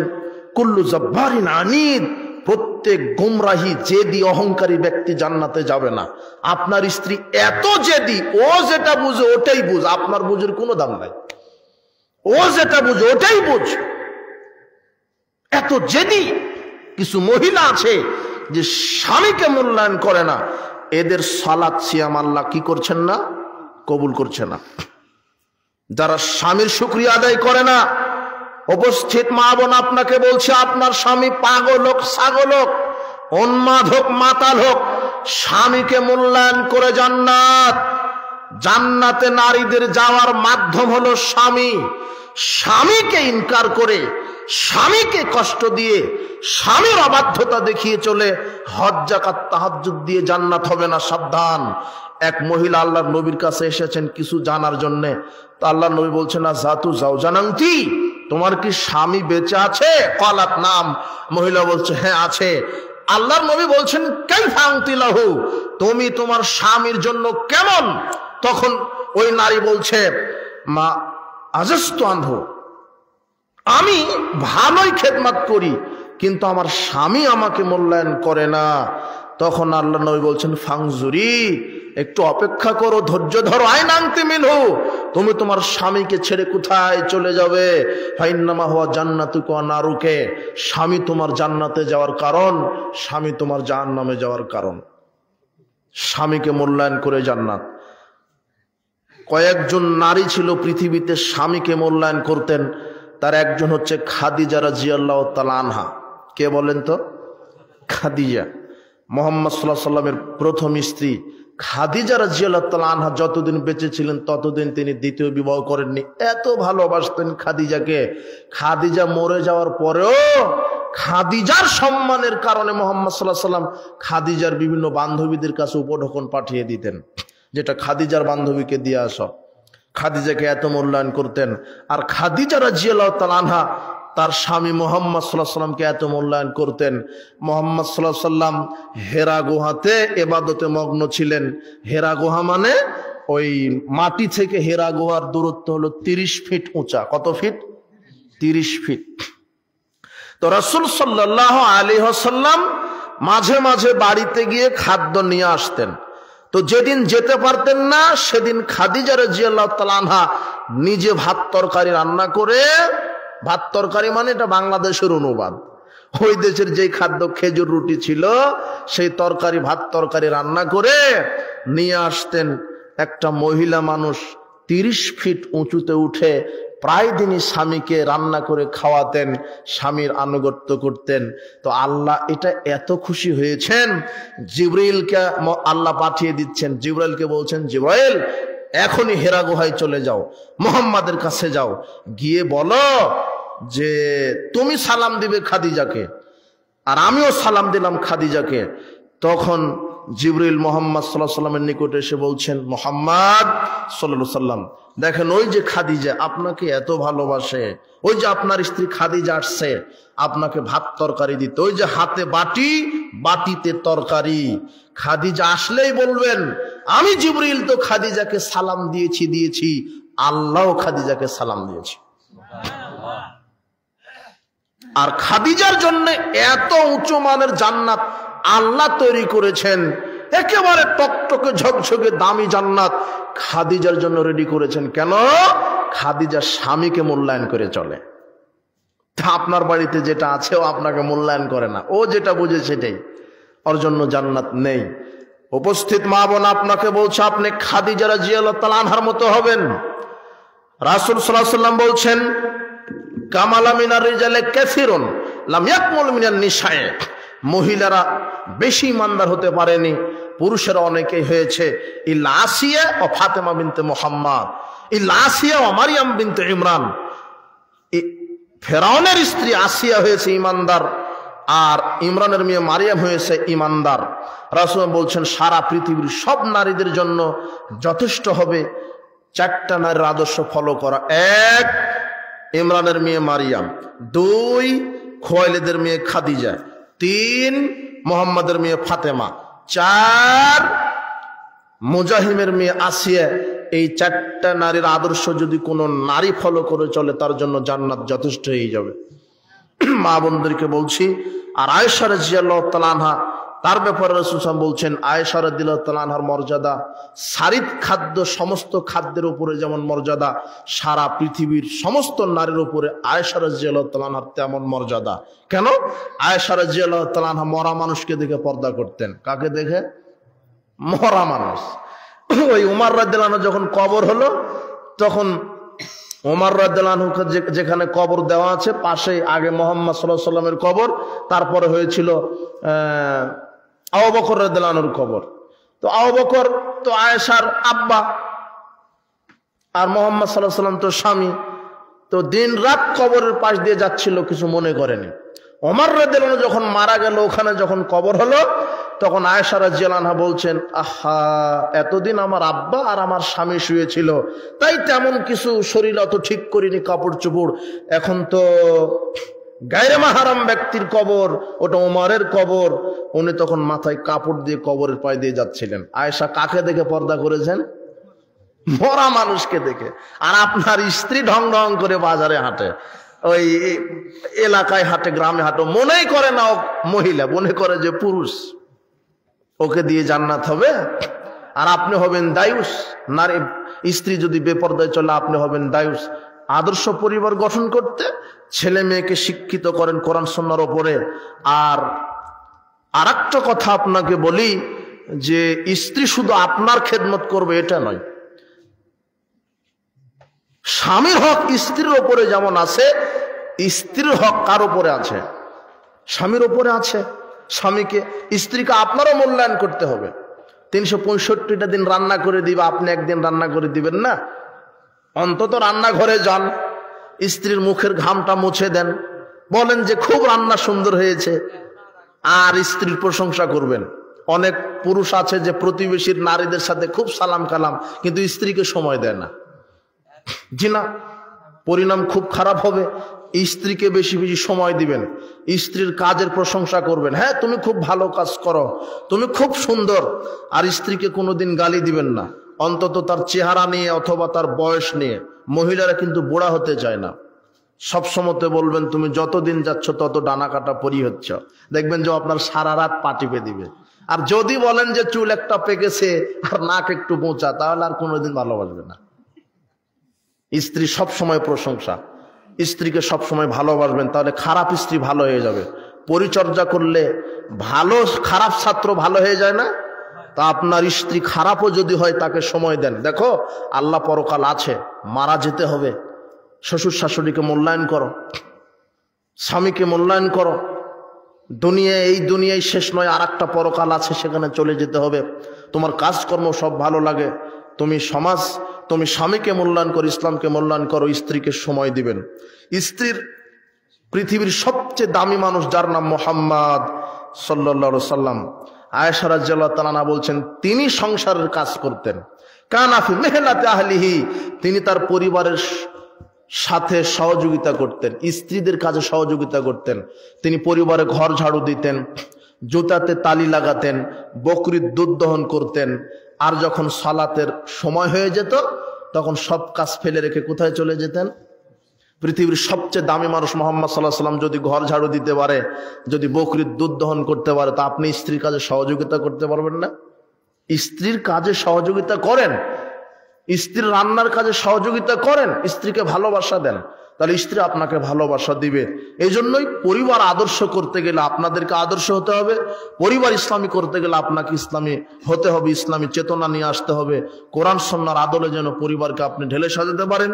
কুল্লু জাব্বারিন আনিদ, প্রত্যেক গুমরাহি জেদি অহংকারী ব্যক্তি জান্নাতে যাবে না। আপনার স্ত্রী এত জেদি, ও যেটা বুঝে ওটাই বুঝ, আপনার বুঝের কোনো দাম নাই। ও যেটা বুঝে ওটাই বুঝ, এত জেদি। কিছু মহিলা আছে যে স্বামীকে মূল্যায়ন করে না, এদের সালাত সিয়াম আল্লাহ কি করছেন না, কবুল করছে না। যারা স্বামীর শুকরিয়া আদায় করে না, উপস্থিত মা বোন আপনাকে বলছে আপনার স্বামী পাগল হোক, ছাগল হোক, উন্মাদ হোক, মাতাল হোক, স্বামীকে মূল্যায়ন করে জান্নাতে নারীদের যাওয়ার মাধ্যম হলো স্বামী। স্বামীকে ইনকার করে, স্বামীকে কষ্ট দিয়ে, স্বামীর অবাধ্যতা দেখিয়ে চলে হজ যাকাত তাহাজ্জুদ দিয়ে জান্নাত হবে না, সাবধান। এক মহিলা আল্লাহর নবীর কাছে এসেছেন কিছু জানার জন্য। তো আল্লাহর নবী বলছেন না জাতু যাও জানান্তি, তোমার কি স্বামী বেঁচে আছে? কালাত নাম, মহিলা বলছে হ্যাঁ আছে। আল্লাহর নবী বলছেন কাইফা আনতি লাহু, তুমি তোমার স্বামীর জন্য কেমন? তখন ওই নারী বলছে মা আজাস্তু আনহু, আমি ভালোই খেদমত করি কিন্তু আমার স্বামী আমাকে মূল্যায়ন করে না। তখন আল্লাহ নবী বলছেন ফাংজুরি, একটু অপেক্ষা করো, ধৈর্য ধরো। আইনান্তি মিনহু, তুমি তোমার স্বামীকে ছেড়ে কোথায় চলে যাবে? ফাইন্নামা হুয়া জান্নাতুকা ওয়া নারুকা, স্বামী তোমার জান্নাতে যাওয়ার কারণ, স্বামী তোমার জাহান্নামে যাওয়ার কারণ। স্বামীকে মূল্যায়ন করে জান্নাত। কয়েকজন নারী ছিল পৃথিবীতে স্বামীকে মূল্যায়ন করতেন, তার একজন হচ্ছে খাদিজা রাদিয়াল্লাহু তাআলা আনহা। কে বলেন তো? খাদিজা, মুহাম্মদ সাল্লাল্লাহু আলাইহি সাল্লামের প্রথম স্ত্রী খাদিজা রাদিয়াল্লাহু তাআলা আনহা যতদিন বেঁচে ছিলেন ততদিন তিনি দ্বিতীয় বিবাহ করেননি। এত ভালোবাসতেন খাদিজাকে। খাদিজা মরে যাওয়ার পরেও খাদিজার সম্মানের কারণে মুহাম্মদ সাল্লাল্লাহু আলাইহি সাল্লাম খাদিজার বিভিন্ন বান্ধবীদের কাছে উপঢৌকন পাঠিয়ে দিতেন, যেটা খাদিজার বান্ধবীকে দিয়ে আসো। খাদিজাকে এত মূল্যায়ন করতেন। আর খাদিজা রাদিয়াল্লাহু তাআলা আনহা তার স্বামী মুহাম্মদ সাল্লাল্লাহু আলাইহি সাল্লামকে এত মূল্যায়ন করতেন। মুহাম্মদ সাল্লাল্লাহু আলাইহি সাল্লাম হেরা গুহাতে ইবাদতে মগ্ন ছিলেন। হেরা গুহা মানে ওই মাটি থেকে হেরা গুহার দূরত্ব হলো 30 ফিট উঁচা। কত ফিট? 30 ফিট। তো রাসূল সাল্লাল্লাহু আলাইহি ওয়াসাল্লাম মাঝে মাঝে বাড়িতে গিয়ে খাদ্য নিয়ে আসতেন। তো যেদিন যেতে পারতেন না সেদিন খাদিজা রাদিয়াল্লাহু তাআলা আনহা নিজে ভাত তরকারি রান্না করে, ভাত তরকারি মানে এটা বাংলাদেশের অনুবাদ, ওই দেশের যেই খাদ্য খেজুর রুটি ছিল সেই তরকারি, ভাত তরকারি রান্না করে নিয়ে আসতেন। একটা মহিলা মানুষ 30 ফিট উঁচুতে উঠে প্রায় দিনই স্বামীকে রান্না করে খাওয়াতেন, স্বামীর আনুগত্য করতেন। তো আল্লাহ এটা এত খুশি হয়েছেন, জিবরাইলকে আল্লাহ পাঠিয়ে দিচ্ছেন। জিবরাইলকে বলছেন, জিবরাইল এখনই হেরা গুহায় চলে যাও, মুহাম্মাদের কাছে যাও, গিয়ে বলো যে তুমি সালাম দিবে খাদিজাকে আর আমিও সালাম দিলাম খাদিজাকে। তখন জিবরাইল মুহাম্মদ সাল্লাল্লাহু আলাইহি সাল্লামের নিকটে এসে বলছেন, মুহাম্মদ সাল্লাল্লাহু আলাইহি সাল্লাম দেখেন ওই যে খাদিজা আপনাকে এত ভালোবাসে, ওই যে আপনার স্ত্রী খাদিজা আসছে আপনাকে ভাত তরকারি দিতে, ওই যে হাতে বাটি, বাটিতে তরকারি। খাদিজা আসলেই বলবেন আমি জিবরাইল তো খাদিজাকে সালাম দিয়েছি, আল্লাহও খাদিজাকে সালাম দিয়েছে। আর খাদিজার জন্য এত উঁচু মানের জান্নাত আল্লাহ তৈরি করেছেন, একেবারে টকটকে ঝকঝকে দামি জান্নাত খাদিজার জন্য রেডি করেছেন। কেন? খাদিজার স্বামীকে মূল্যায়ন করে চলে। তা আপনার বাড়িতে যেটা আছে ও আপনাকে মূল্যায়ন করে না, ও যেটা বুঝে সেটাই, ওর জন্য জান্নাত নেই। উপস্থিত মা বোন, আপনাকে বলছে আপনি খাদিজা রাদিয়াল্লাহু তাআলা আনহার মতো হবেন। রাসূল সাল্লাল্লাহু আলাইহি সাল্লাম বলছেন, কামালা মিনার রিজালে কাসিরুন লাম ইয়াকমুল মিনান নিসায়ে, মহিলারা বেশি ইমানদার হতে পারেনি, পুরুষেরা অনেকেই হয়েছে। ইল্লা আসিয়া ও ফাতেমা বিনতে মুহাম্মদ, ইল্লা আসিয়া ও মারইয়াম বিনতে ইমরান। ফেরাউনের স্ত্রী আসিয়া হয়েছে ইমানদার, আর ইমরানের মেয়ে মারিয়াম হয়েছে ইমানদার। রাসূল বলছেন সারা পৃথিবীর সব নারীদের জন্য যথেষ্ট হবে 4টা নারীর আদর্শ ফলো করা। 1, ইমরানের মেয়ে মারিয়াম, 2, খুয়াইলিদের মেয়ে খাদিজা, 3, মুহাম্মাদের মেয়ে ফাতেমা, 4, মুজাহিমের মেয়ে আসিয়া। এই 4টা নারীর আদর্শ যদি কোনো নারী ফলো করে চলে তার জন্য জান্নাত যথেষ্ট হয়ে যাবে। মা বোনদেরকে বলছি। আর আয়েশা রাদিয়াল্লাহু তাআলা আনহা, তার ব্যাপারে রাসূল সাল্লাল্লাহু আলাইহি ওয়াসাল্লাম বলছেন আয়েশা রাদিয়াল্লাহু তাআলা আনহার মর্যাদা সারিদ খাদ্য সমস্ত খাদ্যের উপরে যেমন মর্যাদা, সারা পৃথিবীর সমস্ত নারীর উপরে আয়েশা রাদিয়াল্লাহু তাআলা আনহার তেমন মর্যাদা। কেন? আয়েশা রাদিয়াল্লাহু তাআলা আনহা মরা মানুষকে দেখে পর্দা করতেন। কাকে দেখে? মরা মানুষ। ওই উমর রাদিয়াল্লাহু আনহু যখন কবর হলো, তখন উমর রাদিয়াল্লাহু আনহুকে যেখানে কবর দেওয়া আছে পাশে আগে মুহাম্মদ সাল্লাল্লাহু আলাইহি ওয়াসাল্লামের কবর, তারপরে হয়েছিল আবু বকর রাদিয়াল্লাহু আনহুর কবর। তো আবু বকর তো আয়েশার আব্বা, আর মুহাম্মদ সাল্লাল্লাহু আলাইহি ওয়াসাল্লাম তো স্বামী। তো দিন রাত কবরের পাশ দিয়ে যাচ্ছিল, কিছু মনে করেনি। ওমর রাদিয়াল্লাহু আনহু যখন মারা গেল, ওখানে যখন কবর হলো, তখন আয়েশা রাদিয়াল্লাহু আনহা বলছেন, আহা এতদিন আমার আব্বা আর আমার স্বামী শুয়েছিল, তাই তেমন কিছু শরীর অত ঠিক করিনি, কাপড় চোপড়। এখন তো গায়রে মাহরাম ব্যক্তির কবর, ওটা ওমরের কবর। উনি তখন মাথায় কাপড় দিয়ে কবরের পাশ দিয়ে যাচ্ছিলেন। আয়েশা কাকে দেখে পর্দা করেছেন? মরা মানুষকে দেখে। আর আপনার স্ত্রী ঢং ঢং করে বাজারে হাঁটে, ওই এলাকায় হাঁটে, গ্রামে হাঁটো, মনেই করে না ও মহিলা, মনে করে যে পুরুষ, ওকে দিয়ে জান্নাত হবে। আর আপনি হবেন দায়ুস। নারী স্ত্রী যদি বেপরদায় চলে আপনি হবেন দায়ুস। আদর্শ পরিবার গঠন করতে ছেলে মেয়েকে শিক্ষিত করেন কোরআন সুন্নাহর উপরে। আর আরেকটা কথা আপনাকে বলি, যে স্ত্রী শুধু আপনার খেদমত করবে এটা নয়, স্বামীর হক স্ত্রীর ওপরে যেমন আছে, স্ত্রীর হক কার ওপরে আছে? স্বামীর ওপরে আছে। স্বামীকে, স্ত্রীকে আপনারও মূল্যায়ন করতে হবে। 365টা দিন রান্না করে দিবে, আপনি একদিন রান্না করে দিবেন না? অন্তত রান্নাঘরে যান, স্ত্রীর মুখের ঘামটা মুছে দেন, বলেন যে খুব রান্না সুন্দর হয়েছে, আর স্ত্রীর প্রশংসা করবেন। অনেক পুরুষ আছে যে প্রতিবেশীর নারীদের সাথে খুব সালাম কালাম, কিন্তু স্ত্রীকে সময় দেয় না। জি না, পরিণাম খুব খারাপ হবে। স্ত্রীকে বেশি বেশি সময় দিবেন, স্ত্রীর কাজের প্রশংসা করবেন। হ্যাঁ, তুমি খুব ভালো কাজ করো, তুমি খুব সুন্দর। আর স্ত্রীকে কোনোদিন গালি দিবেন না, অন্তত তার চেহারা নিয়ে অথবা তার বয়স নিয়ে। মহিলারা কিন্তু বুড়া হতে চায় না, সবসময় বলবেন তুমি যতদিন যাচ্ছ তত ডানা কাটা পরি হচ্ছ, দেখবেন যে আপনার সারা রাত পা টিপে দিবে। আর যদি বলেন যে চুল একটা পেকেছে আর নাক একটু মোচা, তাহলে আর কোনোদিন ভালোবাসবে না। স্ত্রী সবসময় প্রশংসা, স্ত্রীকে সবসময় ভালোবাসবেন, তাহলে খারাপ স্ত্রী ভালো হয়ে যাবে। পরিচর্যা করলে ভালো, খারাপ ছাত্র ভালো হয়ে যায় না? তা আপনার স্ত্রী খারাপও যদি হয়, তাকে সময় দেন। দেখো, আল্লাহ পরকাল আছে, মারা যেতে হবে। শ্বশুর শাশুড়িকে মূল্যায়ন করো, স্বামীকে মূল্যায়ন করো। এই দুনিয়ায় শেষ নয়, আর একটা পরকাল আছে, সেখানে চলে যেতে হবে। তোমার কাজকর্ম সব ভালো লাগে, তুমি স্বামীকে মূল্যায়ন করো, ইসলামকে মূল্যায়ন করো, স্ত্রীকে সময় দিবেন। স্ত্রীর পৃথিবীর সবচেয়ে দামি মানুষ, যার নাম মুহাম্মদ সাল্লাল্লাহু আলাইহি সাল্লাম। আয়েশা রাদিয়াল্লাহু তাআলা বলছেন, তিনি সংসারের কাজ করতেন। কানা ফি মেহনাতি আহলিহি, তিনি তার পরিবারের সাথে সহযোগিতা করতেন, স্ত্রীদের কাজে সহযোগিতা করতেন। তিনি পরিবারে ঘর ঝাড়ু দিতেন, জুতাতে তালি লাগাতেন, বকরির দুধ দহন করতেন। আর যখন সালাতের সময় হয়ে যেত, তখন সব কাজ ফেলে রেখে কোথায় চলে যেতেন? পৃথিবীর সবচেয়ে দামি মানুষ মুহাম্মদ সাল্লাল্লাহু আলাইহি ওয়াসাল্লাম যদি ঘর ঝাড়ু দিতে পারে, যদি বকরির দুধ দহন করতে পারে, তা আপনি স্ত্রীর কাজে সহযোগিতা করতে পারবেন না? স্ত্রীর কাজে সহযোগিতা করেন, স্ত্রীর রান্নার কাজে সহযোগিতা করেন, স্ত্রীকে ভালোবাসা দেন, তাহলে স্ত্রী আপনাকে ভালোবাসা দিবে। এই জন্যই পরিবার আদর্শ করতে গেলে আপনাদেরকে আদর্শ হতে হবে। পরিবার ইসলামী করতে গেলে আপনাকে ইসলামী হতে হবে, ইসলামী চেতনা নিয়ে আসতে হবে। কোরআন সুন্নাহর আদলে যেন পরিবারকে আপনি ঢেলে সাজাতে পারেন,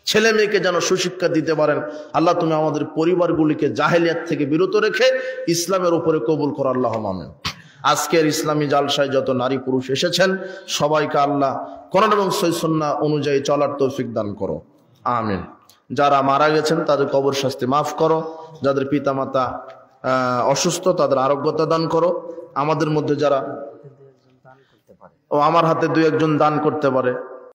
ছেলে মেয়েকে যেন সুশিক্ষা দিতে পারেন। আল্লাহ, তুমি আমাদের পরিবারগুলিকে জাহেলিয়াত থেকে বিরত রেখে ইসলামের উপরে কবুল করো, আল্লাহুম্মা আমিন। আজকের ইসলামী জালসায় যত নারী পুরুষ এসেছেন, সবাইকে আল্লাহ কোরআন এবং সহিহ সুন্নাহ অনুযায়ী চলার তৌফিক দান করো, আমিন। যারা মারা গেছেন তাদের কবর শাস্তি মাফ করো, যাদের পিতামাতা অসুস্থ তাদের আরোগ্যতা দান করো। আমাদের মধ্যে যারা আমার হাতে 2-1 জন দান করতে পারে,